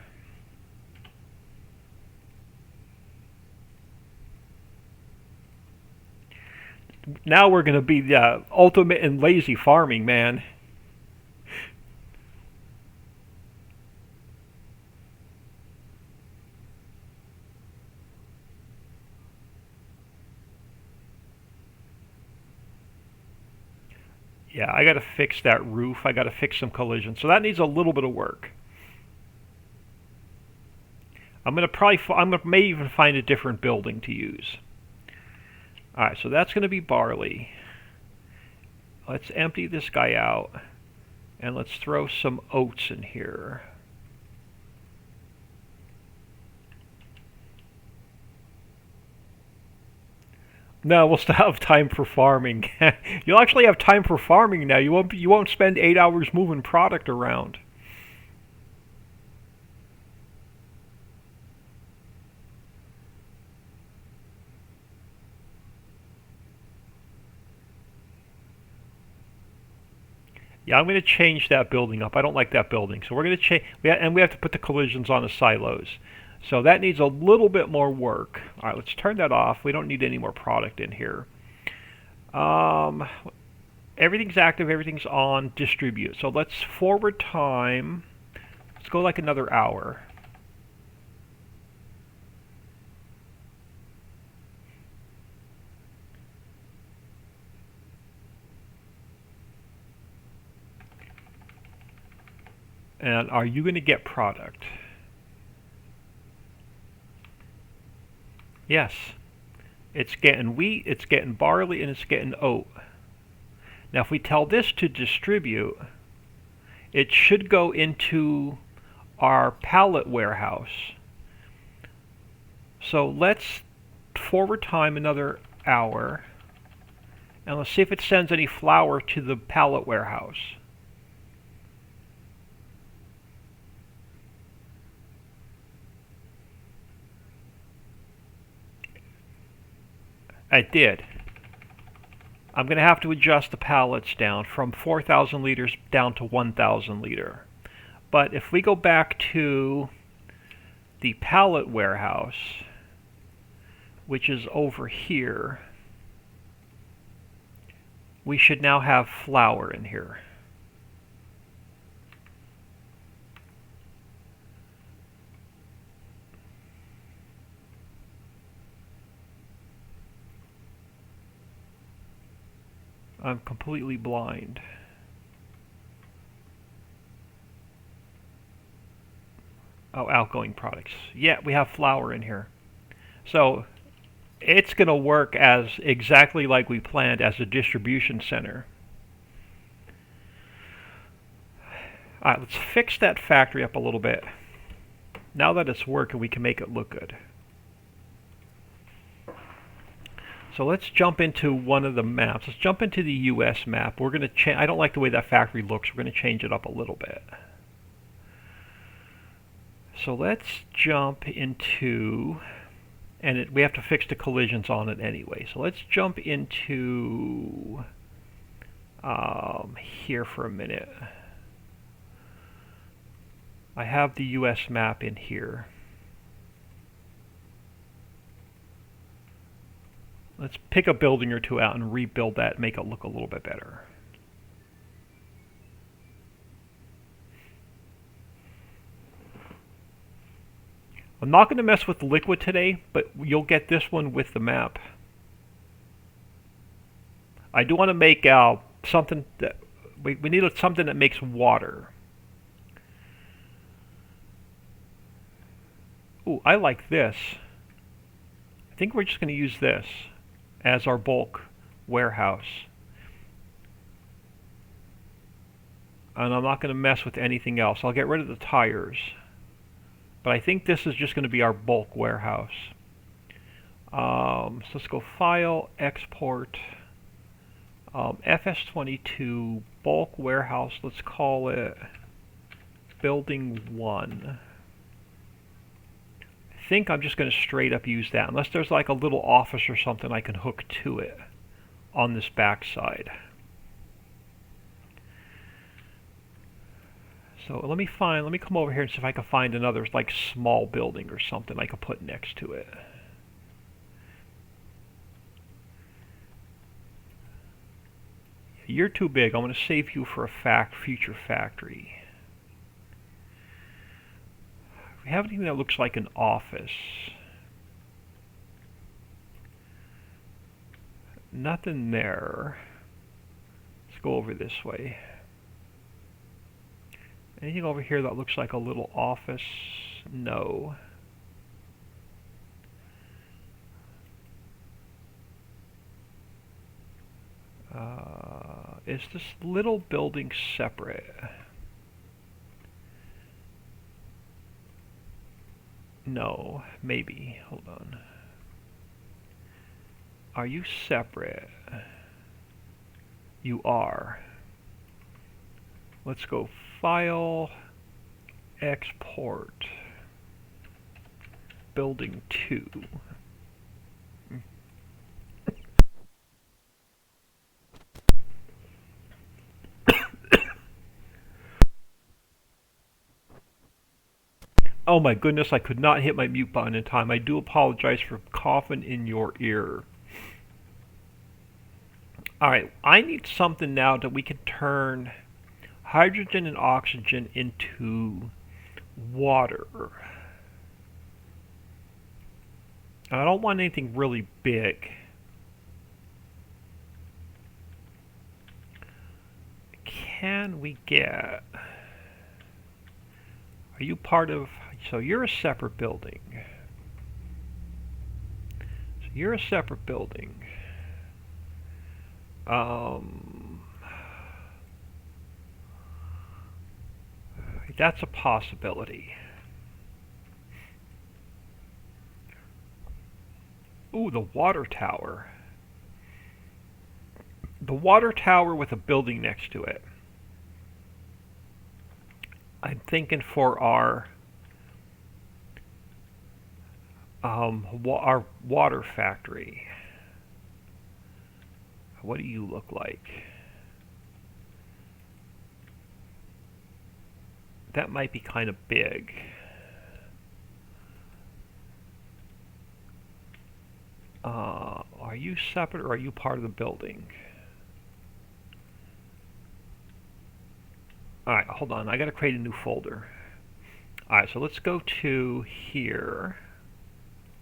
Now we're going to be the ultimate in lazy farming, man. Yeah, I got to fix that roof. I got to fix some collisions. So that needs a little bit of work. I'm going to may even find a different building to use. All right, so that's going to be barley. Let's empty this guy out, and let's throw some oats in here. No, we'll still have time for farming. You'll actually have time for farming now. You won't spend 8 hours moving product around. Yeah, I'm going to change that building up. I don't like that building. So we're going to change, and we have to put the collisions on the silos. So that needs a little bit more work. All right, let's turn that off. We don't need any more product in here. Um, Everything's active, everything's on, distribute. So let's forward time. Let's go like another hour. And are you going to get product? Yes. It's getting wheat, it's getting barley, and it's getting oat. Now if we tell this to distribute, it should go into our pallet warehouse. So let's forward time another hour, and let's see if it sends any flour to the pallet warehouse. It did. I'm going to have to adjust the pallets down from 4,000 liters down to 1,000 liter. But if we go back to the pallet warehouse, which is over here, we should now have flour in here. I'm completely blind. Oh, outgoing products. Yeah, we have flour in here. So it's going to work as exactly like we planned as a distribution center. All right, let's fix that factory up a little bit. Now that it's working, we can make it look good. So let's jump into one of the maps. Let's jump into the US map. We're going to change. I don't like the way that factory looks. We're going to change it up a little bit. So let's jump into, and we have to fix the collisions on it anyway. So let's jump into here for a minute. I have the US map in here. Let's pick a building or two out and rebuild that, make it look a little bit better. I'm not going to mess with liquid today, but you'll get this one with the map. I do want to make something that we need something that makes water. Ooh, I like this. I think we're just going to use this as our bulk warehouse. And I'm not going to mess with anything else. I'll get rid of the tires. But I think this is just going to be our bulk warehouse. So let's go File, Export, FS22 Bulk Warehouse. Let's call it Building 1. I think I'm just going to straight up use that, unless there's like a little office or something I can hook to it on this back side. So let me come over here and see if I can find another like small building or something I can put next to it. You're too big. I'm going to save you for a future factory. We have anything that looks like an office. Nothing there. Let's go over this way. Anything over here that looks like a little office? No. Is this little building separate? No, maybe. Hold on. Are you separate? You are. Let's go File, Export, Building 2. Oh my goodness, I could not hit my mute button in time. I do apologize for coughing in your ear. Alright, I need something now that we can turn hydrogen and oxygen into water. And I don't want anything really big. Can we get... Are you part of... So you're a separate building. So you're a separate building. That's a possibility. Ooh, the water tower. The water tower with a building next to it. I'm thinking for our water factory. What do you look like? That might be kind of big. Are you separate or are you part of the building? Alright, hold on. I gotta create a new folder. Alright, so let's go to here.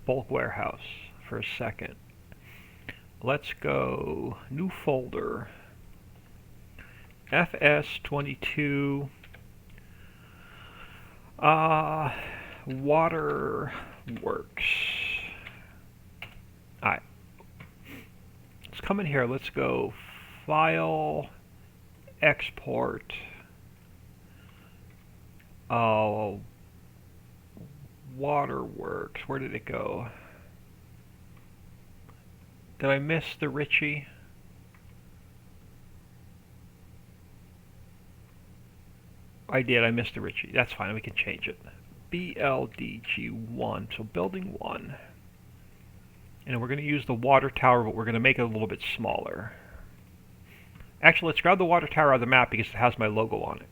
Bulk warehouse for a second. Let's go new folder. FS22 water works. Alright. Let's come in here. Let's go file, export. Waterworks. Where did it go? Did I miss the Ricci? I did. I missed the Ricci. That's fine. We can change it. BLDG1. So building 1. And we're going to use the water tower, but we're going to make it a little bit smaller. Actually, let's grab the water tower out of the map because it has my logo on it.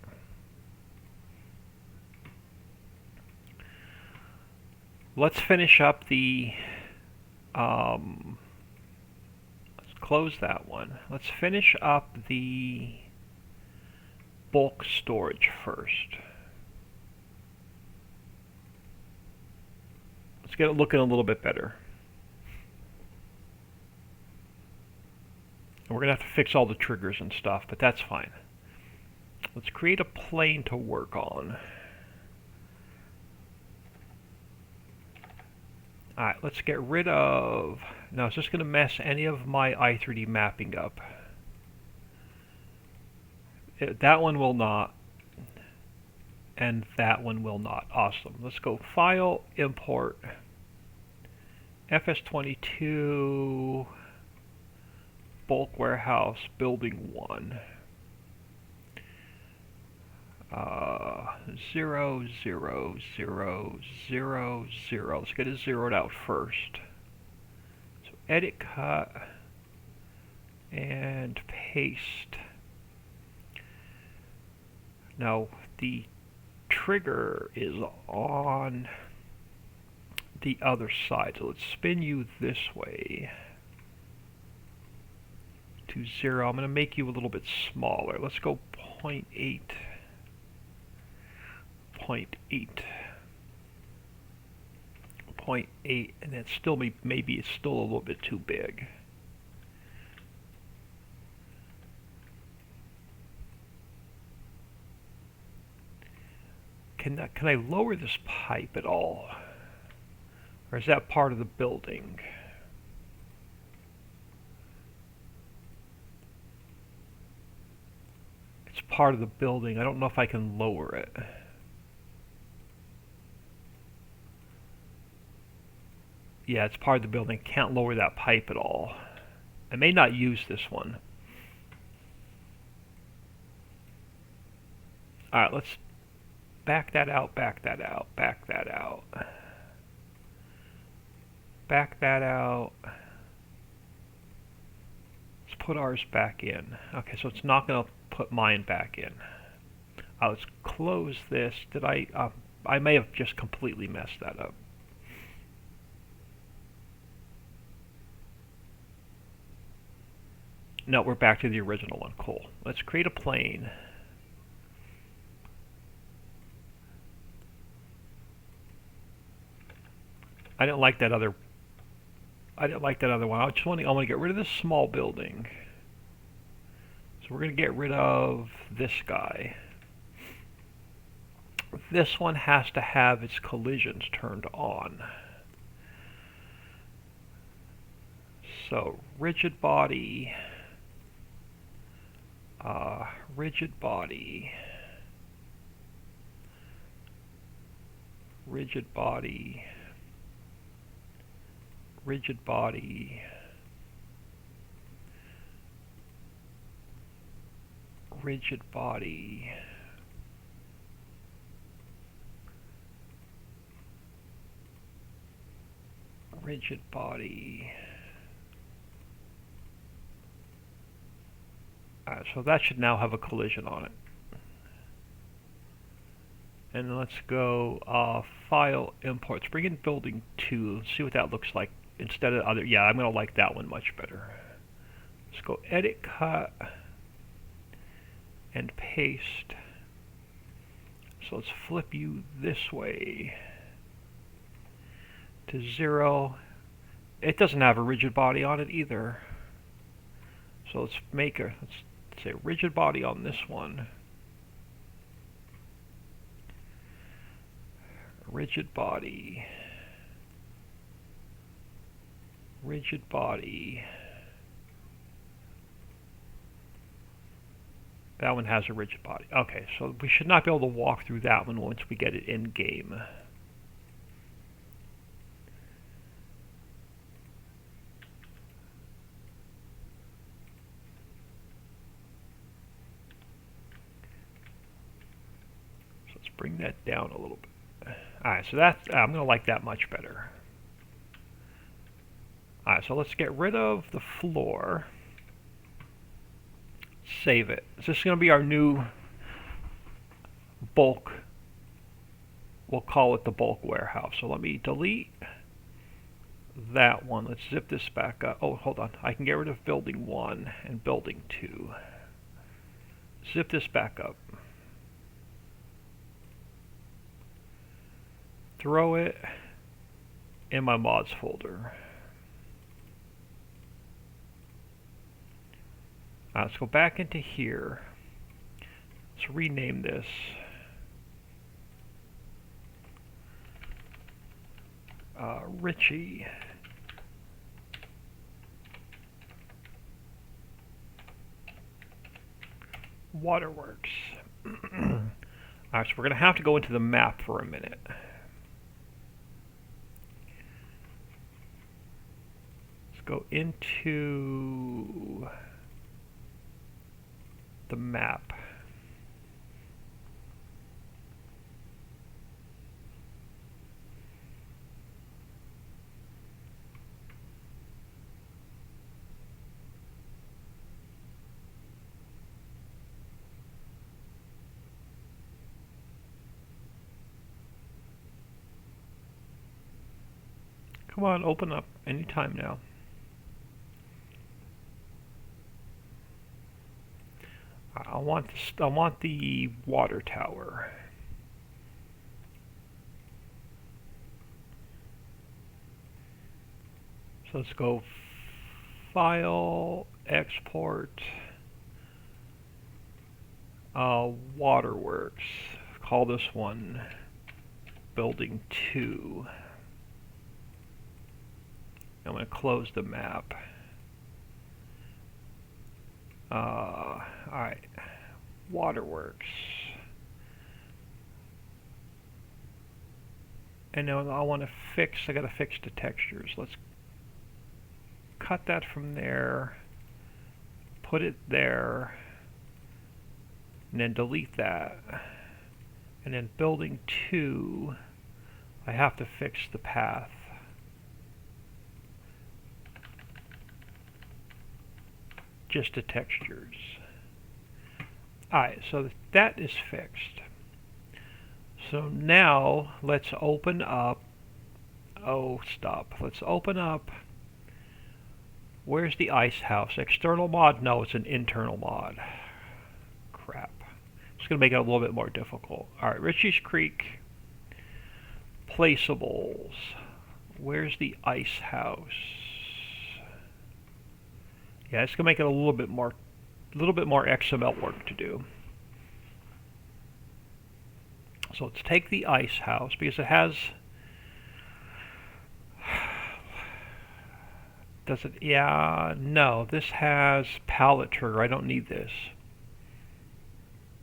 Let's finish up the... let's close that one. Let's finish up the bulk storage first. Let's get it looking a little bit better. And we're going to have to fix all the triggers and stuff, but that's fine. Let's create a plane to work on. Alright, let's get rid of... Now, is this going to mess any of my i3D mapping up? That one will not. And that one will not. Awesome. Let's go File, Import, FS22, Bulk Warehouse, Building 1. 0, 0, 0, 0, 0. Let's get it zeroed out first. So edit, cut, and paste. Now the trigger is on the other side. So let's spin you this way to 0. I'm going to make you a little bit smaller. Let's go 0.8. 0.8, and that's still maybe it's still a little bit too big. Can I lower this pipe at all, or is that part of the building? It's part of the building. I don't know if I can lower it. Yeah, it's part of the building. Can't lower that pipe at all. I may not use this one. Alright, let's back that out, back that out, back that out. Back that out. Let's put ours back in. Okay, so it's not going to put mine back in. Let's close this. Did I I may have just completely messed that up. No, we're back to the original one. Cool. Let's create a plane. I didn't like that other one. I want to get rid of this small building. So we're going to get rid of this guy. This one has to have its collisions turned on. So rigid body, rigid body, rigid body, rigid body, rigid body, rigid body. So that should now have a collision on it. And let's go File, Imports. Bring in Building 2. See what that looks like instead of other. Yeah, I'm going to like that one much better. Let's go Edit, Cut, and Paste. So let's flip you this way to 0. It doesn't have a rigid body on it either. So let's say rigid body on this one. Rigid body. Rigid body. That one has a rigid body. Okay, so we should not be able to walk through that one once we get it in game. Bring that down a little bit. Alright, so that I'm going to like that much better. Alright, so let's get rid of the floor. Save it. Is this going to be our new bulk? We'll call it the bulk warehouse. So let me delete that one. Let's zip this back up. Oh, hold on. I can get rid of building 1 and building 2. Zip this back up. Throw it in my mods folder. Let's go back into here. Let's rename this. Ricci. Waterworks. Alright, so we're going to have to go into the map for a minute. Go into the map. Come on, open up anytime now. I want the water tower. So let's go File, Export, Waterworks. Call this one Building 2. I'm going to close the map. Alright, Waterworks. And now I want to I got to fix the textures. Let's cut that from there, put it there, and then delete that. And then building 2, I have to fix the path. Just the textures. Alright, so that is fixed. So now let's open up, oh stop, let's open up, where's the ice house? External mod? No, it's an internal mod. Crap. It's going to make it a little bit more difficult. Alright, Ricci Creek, placeables. Where's the ice house? Yeah, it's going to make it a little bit more XML work to do. So let's take the ice house because it has. Does it? Yeah, no. This has palette trigger. I don't need this.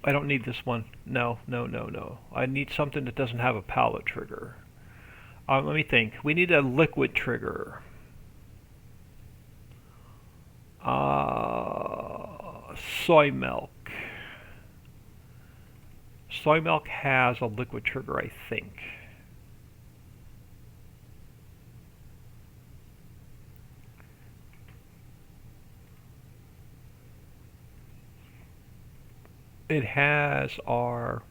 I don't need this one. No, no, no, no. I need something that doesn't have a palette trigger. Let me think. We need a liquid trigger. Soy milk. Soy milk has a liquid trigger, I think. It has our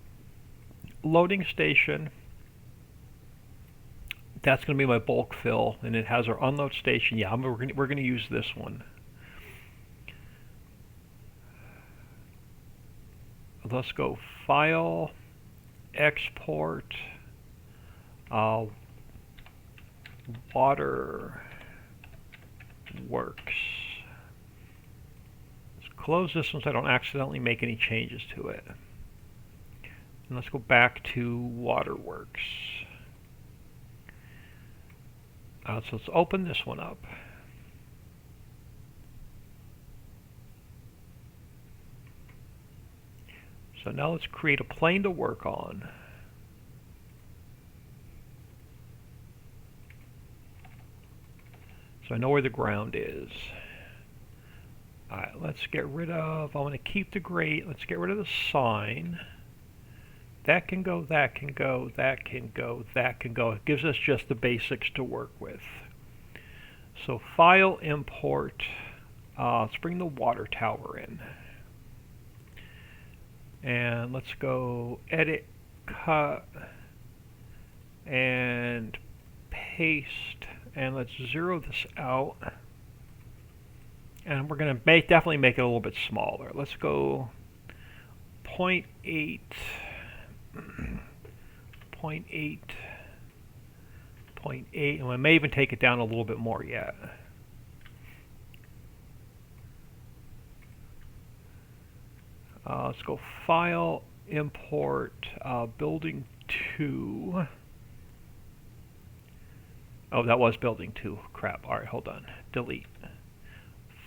loading station. That's going to be my bulk fill, and it has our unload station. Yeah, we're going to use this one. Let's go File, Export, Water Works. Let's close this one so I don't accidentally make any changes to it. And let's go back to Waterworks. So let's open this one up. So now let's create a plane to work on. So I know where the ground is. Alright, let's get rid of, I want to keep the grate, let's get rid of the sign. That can go, that can go, that can go, that can go. It gives us just the basics to work with. So File, Import, let's bring the water tower in. And let's go Edit, Cut, and Paste. And let's zero this out. And we're going to definitely make it a little bit smaller. Let's go 0.8, 0.8, 0.8, and we may even take it down a little bit more yet. Let's go File, Import, Building 2. Oh, that was Building 2. Crap. Alright, hold on. Delete.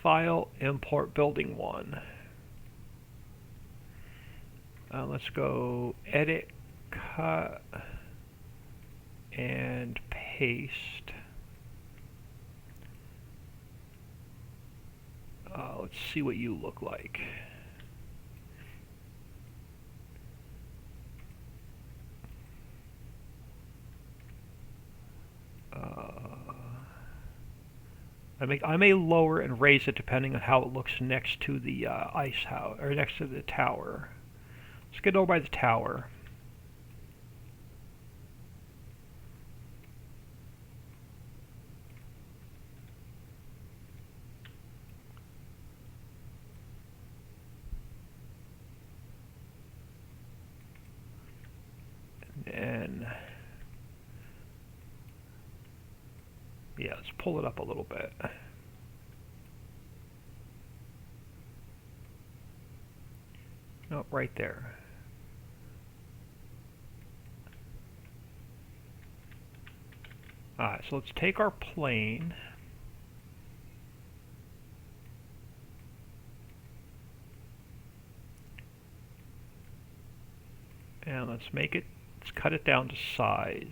File, Import, Building 1. Let's go Edit, Cut, and Paste. Let's see what you look like. I may lower and raise it depending on how it looks next to the ice house, or next to the tower. Let's get over by the tower. And yeah, let's pull it up a little bit. Oh, right there. Alright, so let's take our plane. And let's cut it down to size.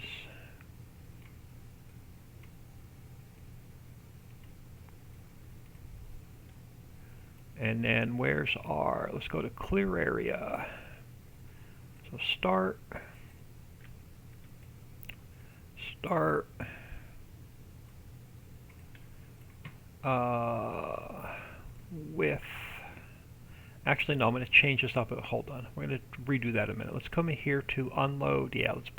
And then where's our, let's go to clear area. So start, width, Actually, no, I'm going to change this up. Hold on. We're going to redo that in a minute. Let's come in here to unload. Yeah, let's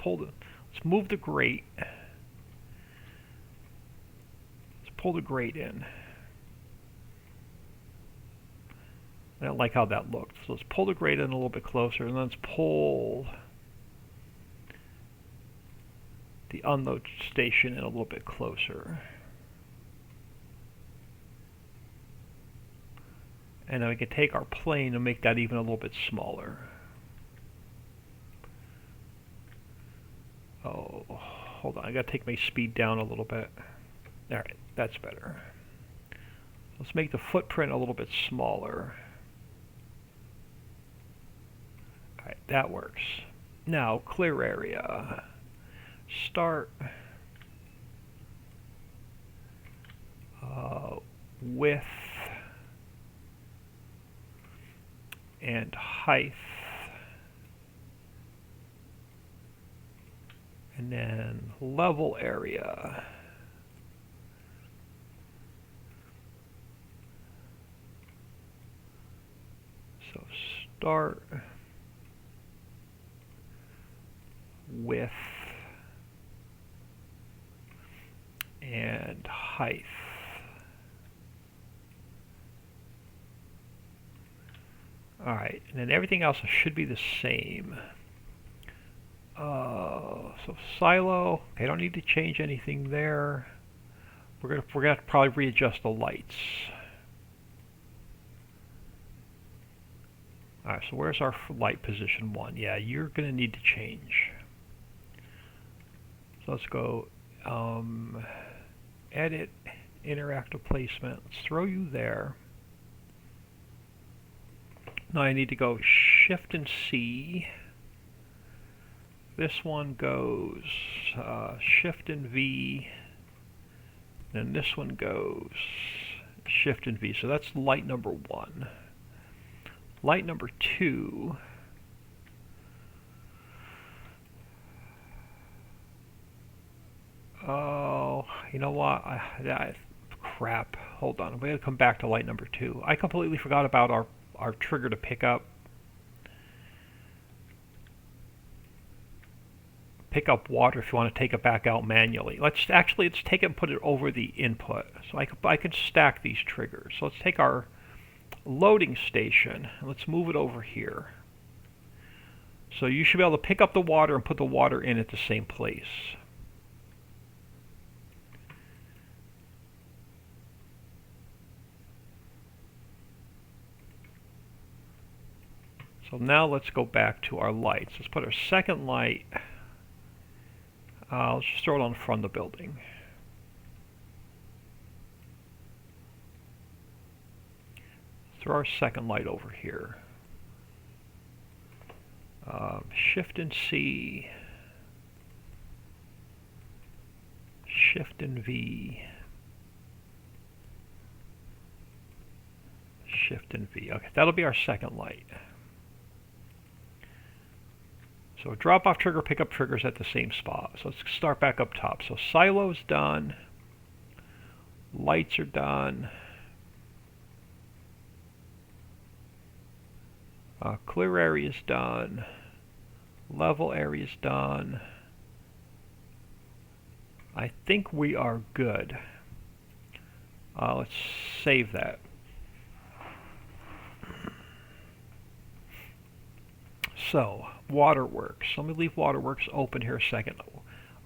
move the grate. Let's pull the grate in. I don't like how that looked. So let's pull the grate in a little bit closer, and let's pull the unload station in a little bit closer. And then we can take our plane and make that even a little bit smaller. Oh, hold on. I gotta take my speed down a little bit. Alright, that's better. Let's make the footprint a little bit smaller. Alright, that works. Now, clear area. Start width and height, and then level area. So start width and height. Alright, and then everything else should be the same. So silo, okay, I don't need to change anything there. We're gonna have to probably readjust the lights. Alright, so where's our light position 1? Yeah, you're gonna need to change. So let's go edit interactive placement. Let's throw you there. Now I need to go Shift and C. This one goes Shift and V. And this one goes Shift and V. So that's light number 1. Light number 2. Oh, you know what? Crap. Hold on. We gotta come back to light number 2. I completely forgot about our trigger to pick up water if you want to take it back out manually. Let's take it and put it over the input. So I can stack these triggers. So let's take our loading station and let's move it over here. So you should be able to pick up the water and put the water in at the same place. So now let's go back to our lights. Let's put our second light. Let's just throw it on the front of the building. Throw our second light over here. Shift and C. Shift and V. Shift and V. Okay, that'll be our second light. So drop-off trigger, pick-up triggers at the same spot. So let's start back up top. So silo's done. Lights are done. Clear area's done. Level area's done. I think we are good. Let's save that. So, waterworks. Let me leave waterworks open here a second.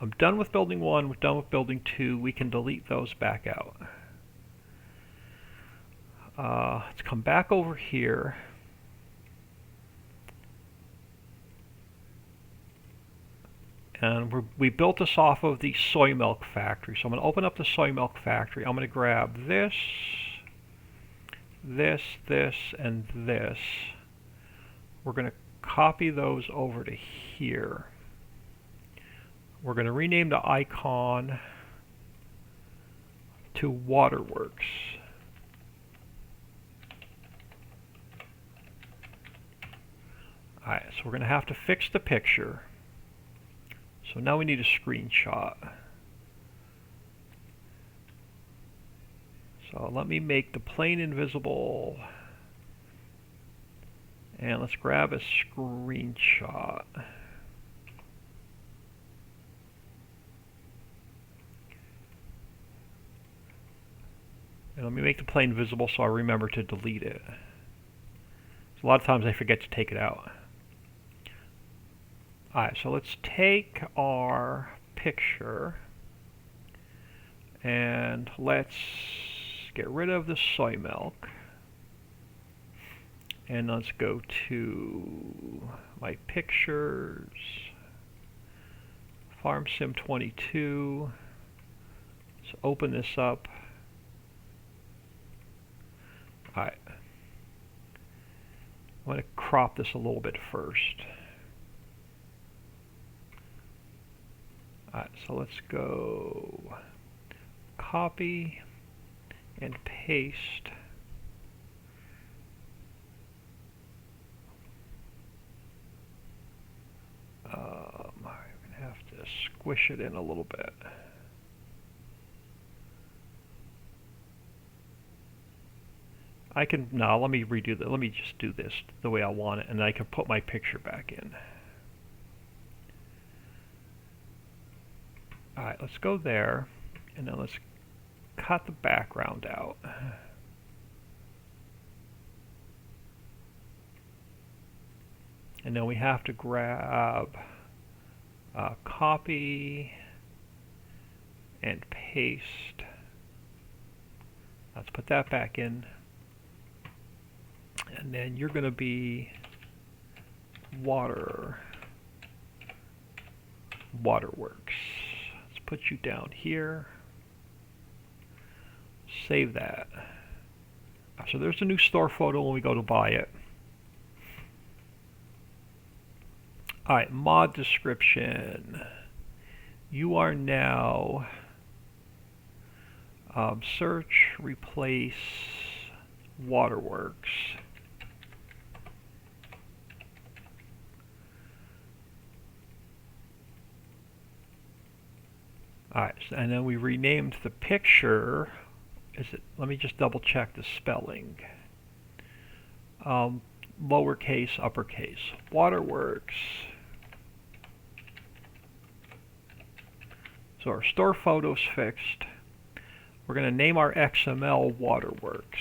I'm done with building 1, we're done with building 2. We can delete those back out. Let's come back over here. And we built this off of the soy milk factory. So I'm going to open up the soy milk factory. I'm going to grab this, this, and this. We're going to copy those over to here. We're going to rename the icon to Waterworks. Alright, so we're going to have to fix the picture. So now we need a screenshot. So let me make the plane invisible. And let's grab a screenshot. And let me make the plane visible so I remember to delete it. So a lot of times I forget to take it out. Alright, so let's take our picture and let's get rid of the soy milk. And let's go to my pictures, Farm Sim 22. Let's open this up. Alright. I'm going to crop this a little bit first. Alright, so let's go copy and paste. I'm going to have to squish it in a little bit. No, let me redo that. Let me just do this the way I want it, and I can put my picture back in. Alright, let's go there, and then let's cut the background out. And then we have to grab copy and paste. Let's put that back in. And then you're going to be waterworks. Let's put you down here. Save that. So there's a new store photo when we go to buy it. Alright, mod description. You are now search, replace, waterworks. Alright, and then we renamed the picture. Let me just double check the spelling. Lowercase, uppercase. Waterworks. So our store photo's fixed. We're going to name our XML Waterworks.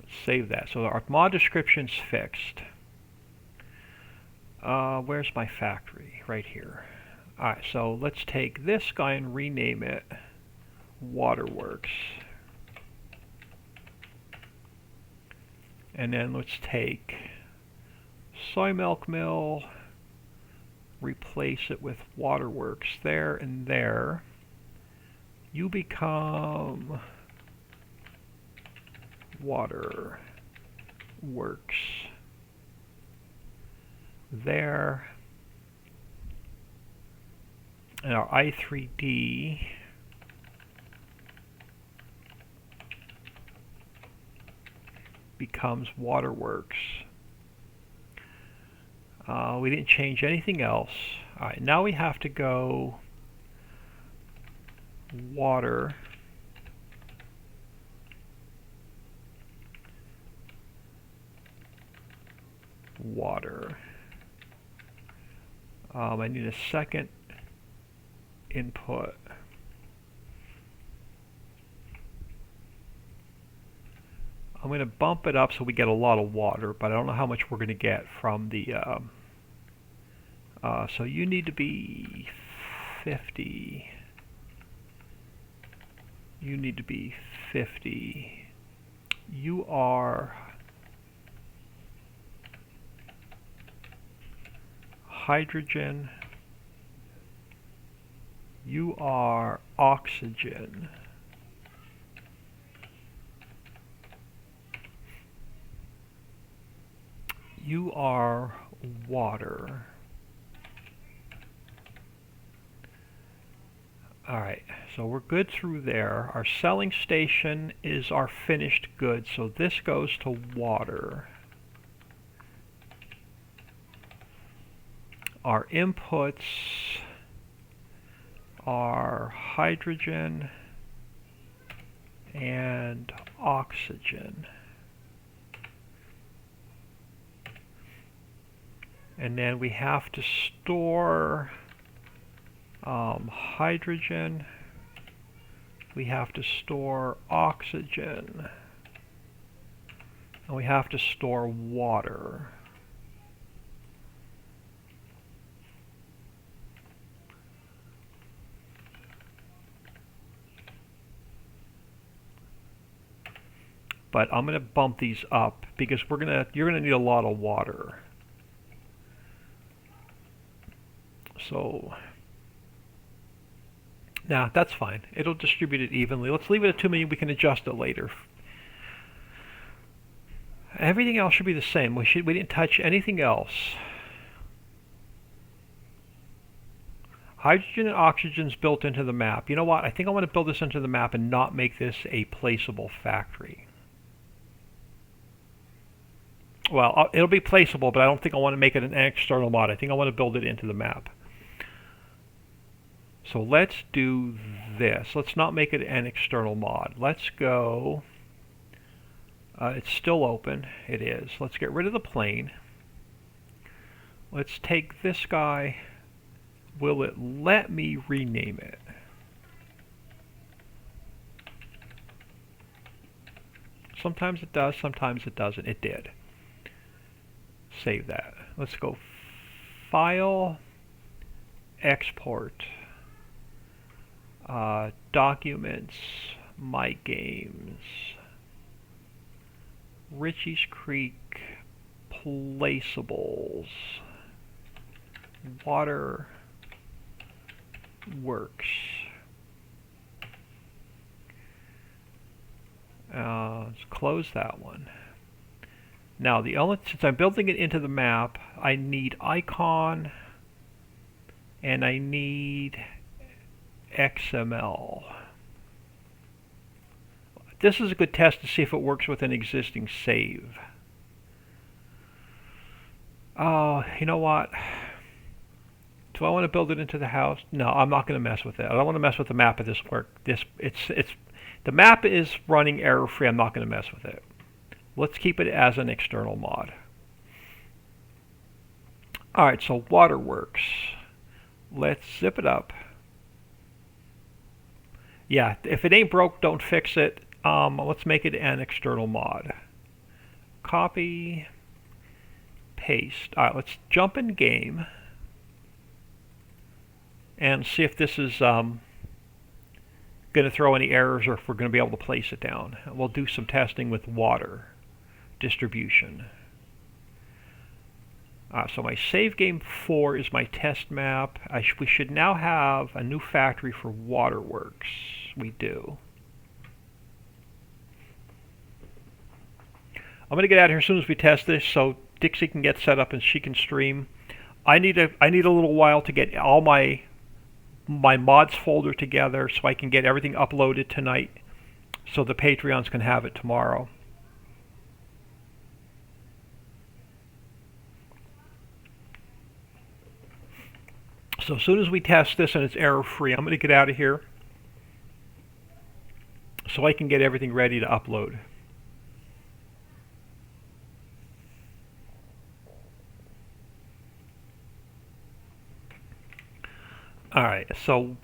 Let's save that. So our mod description's fixed. Where's my factory? Right here. Alright, so let's take this guy and rename it Waterworks. And then let's take soy milk mill, replace it with waterworks there and there. You become waterworks there. And our i3D becomes waterworks. We didn't change anything else. Alright, now we have to go water I need a second input. I'm going to bump it up so we get a lot of water, but I don't know how much we're going to get from the so you need to be 50. You need to be 50. You are hydrogen. You are oxygen. You are water. Alright, so we're good through there. Our selling station is our finished goods, so this goes to water. Our inputs are hydrogen and oxygen. And then we have to store hydrogen. We have to store oxygen. And we have to store water. But I'm going to bump these up because you're going to need a lot of water. So nah, that's fine. It'll distribute it evenly. Let's leave it at 2 million. We can adjust it later. Everything else should be the same. We didn't touch anything else. Hydrogen and oxygen's built into the map. You know what? I think I want to build this into the map and not make this a placeable factory. Well, it'll be placeable, but I don't think I want to make it an external mod. I think I want to build it into the map. So let's do this. Let's not make it an external mod. Let's go. It's still open. It is. Let's get rid of the plane. Let's take this guy. Will it let me rename it? Sometimes it does, sometimes it doesn't. It did. Save that. Let's go File, Export, Documents, My Games, Ricci Creek, Placeables, Water Works. Let's close that one. Now, since I'm building it into the map, I need icon and I need XML. This is a good test to see if it works with an existing save. You know what? Do I want to build it into the house? No, I'm not going to mess with it. I don't want to mess with the map of this work. The map is running error-free. I'm not going to mess with it. Let's keep it as an external mod. Alright, so Waterworks. Let's zip it up. Yeah, if it ain't broke, don't fix it. Let's make it an external mod. Copy, paste. Alright, let's jump in game and see if this is going to throw any errors or if we're going to be able to place it down. We'll do some testing with water distribution. So my save game 4 is my test map. We should now have a new factory for Waterworks. We do. I'm going to get out of here as soon as we test this so Dixie can get set up and she can stream. I need a little while to get all my mods folder together so I can get everything uploaded tonight so the Patreons can have it tomorrow. So as soon as we test this and it's error-free, I'm going to get out of here so I can get everything ready to upload. Alright, so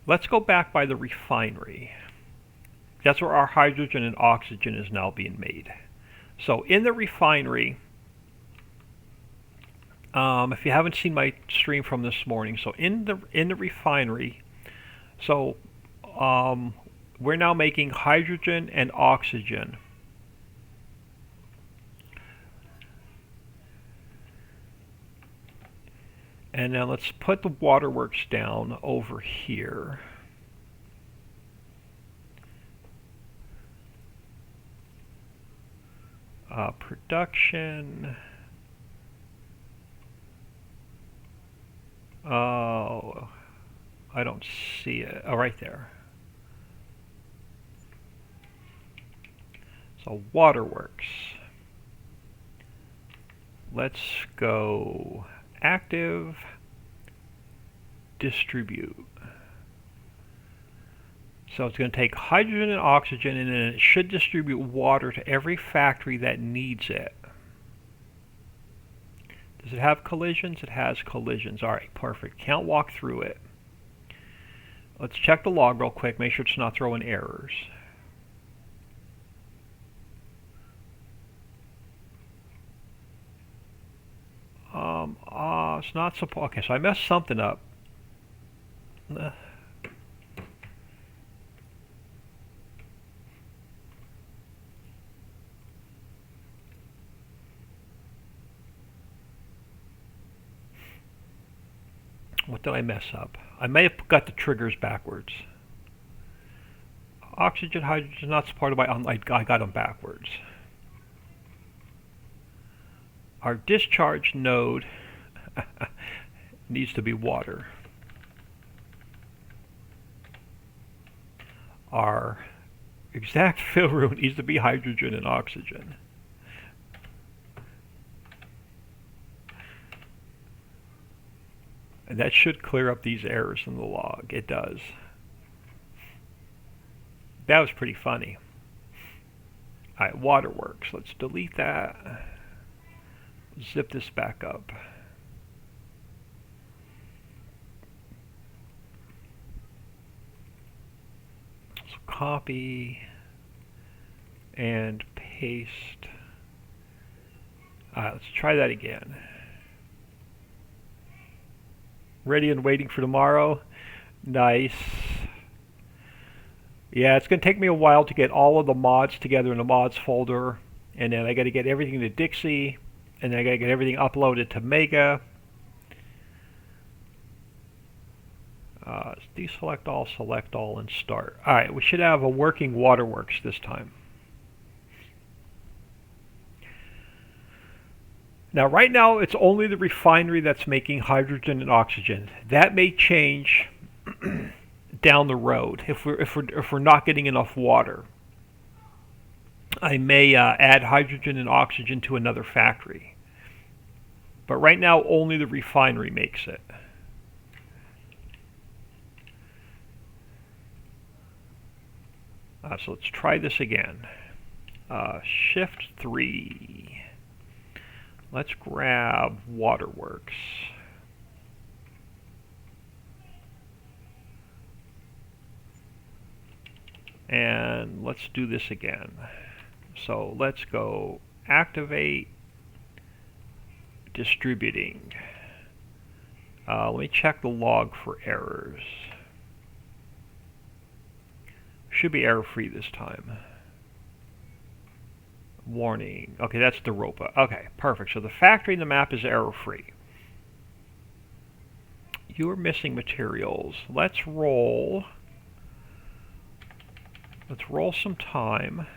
let's go back by the refinery. That's where our hydrogen and oxygen is now being made. So in the refinery, if you haven't seen my stream from this morning, so in the refinery, so we're now making hydrogen and oxygen. And now let's put the waterworks down over here. Production. Oh, I don't see it. Oh, right there. So waterworks. Let's go active, distribute. So it's going to take hydrogen and oxygen, and then it should distribute water to every factory that needs it. Does it have collisions? It has collisions. All right, perfect. Can't walk through it. Let's check the log real quick, make sure it's not throwing errors. It's not supposed. Okay, so I messed something up. What did I mess up? I may have got the triggers backwards. Oxygen, hydrogen, not supported by. I got them backwards. Our discharge node needs to be water. Our exact fill room needs to be hydrogen and oxygen. And that should clear up these errors in the log. It does. That was pretty funny. Alright, waterworks. Let's delete that. Zip this back up. So copy and paste. Alright, let's try that again. Ready and waiting for tomorrow. Nice. Yeah, it's going to take me a while to get all of the mods together in the mods folder, and then I got to get everything to Dixie, and then I got to get everything uploaded to Mega. Deselect all, select all, and start. Alright, we should have a working waterworks this time. Now, right now, it's only the refinery that's making hydrogen and oxygen. That may change down the road if we're not getting enough water. I may add hydrogen and oxygen to another factory. But right now, only the refinery makes it. So let's try this again. Shift 3. Let's grab waterworks. And let's do this again. So let's go activate distributing. Let me check the log for errors. Should be error free this time. Warning. Okay, that's the ROPA. Okay, perfect. So the factory in the map is error free. You're missing materials. Let's roll some time.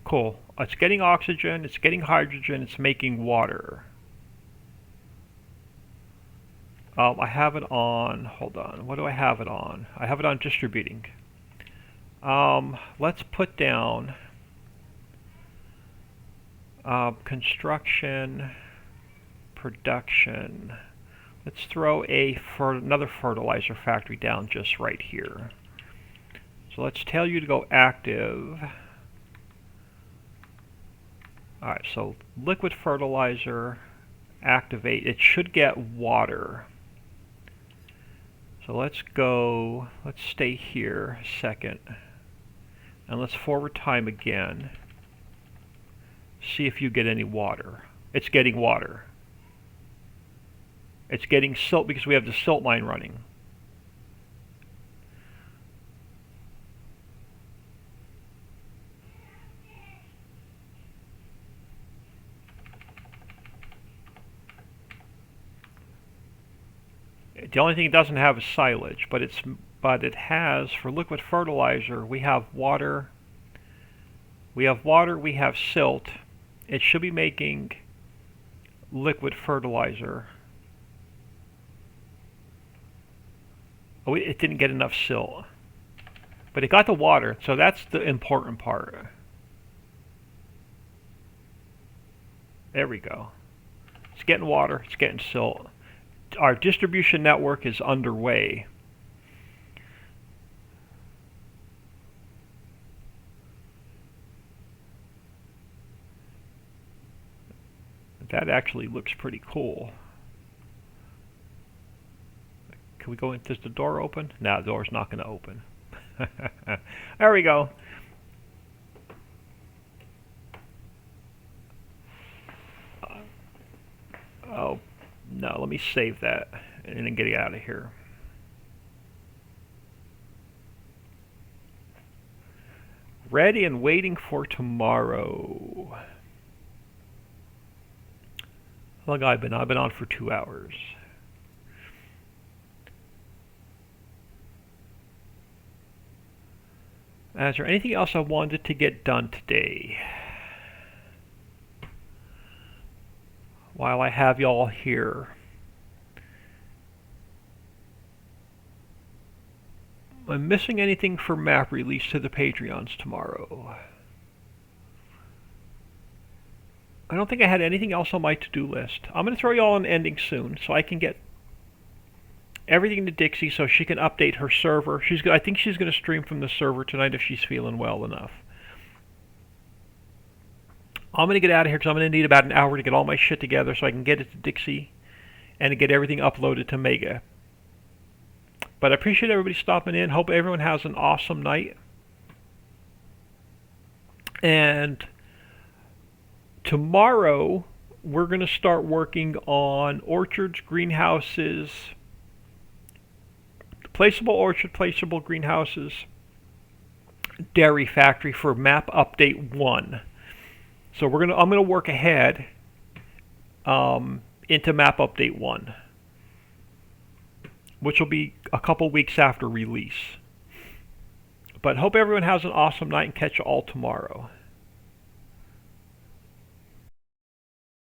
Cool. It's getting oxygen, it's getting hydrogen, it's making water. I have it on, hold on, what do I have it on? I have it on distributing. Let's put down construction, production. Let's throw another fertilizer factory down just right here. So let's tell you to go active. Alright, so liquid fertilizer, activate. It should get water. So let's stay here a second. And let's forward time again. See if you get any water. It's getting water. It's getting silt because we have the silt line running. The only thing it doesn't have is silage, but it has, for liquid fertilizer, we have water. We have silt. It should be making liquid fertilizer. Oh, it didn't get enough silt. But it got the water, so that's the important part. There we go. It's getting water, it's getting silt. Our distribution network is underway. That actually looks pretty cool. Can we go in? Does the door open? No, the door's not going to open. There we go. Oh, no, let me save that and then get it out of here. Ready and waiting for tomorrow. How long I've been on for 2 hours. Is there anything else I wanted to get done today? While I have y'all here. Am I missing anything for map release to the Patreons tomorrow? I don't think I had anything else on my to-do list. I'm going to throw y'all an ending soon so I can get everything to Dixie so she can update her server. I think she's going to stream from the server tonight if she's feeling well enough. I'm going to get out of here because I'm going to need about an hour to get all my shit together so I can get it to Dixie and to get everything uploaded to Mega. But I appreciate everybody stopping in. Hope everyone has an awesome night. And tomorrow we're going to start working on orchards, greenhouses, placeable orchard, placeable greenhouses, dairy factory for map update 1. So I'm gonna work ahead into map update 1, which will be a couple weeks after release. But hope everyone has an awesome night and catch you all tomorrow.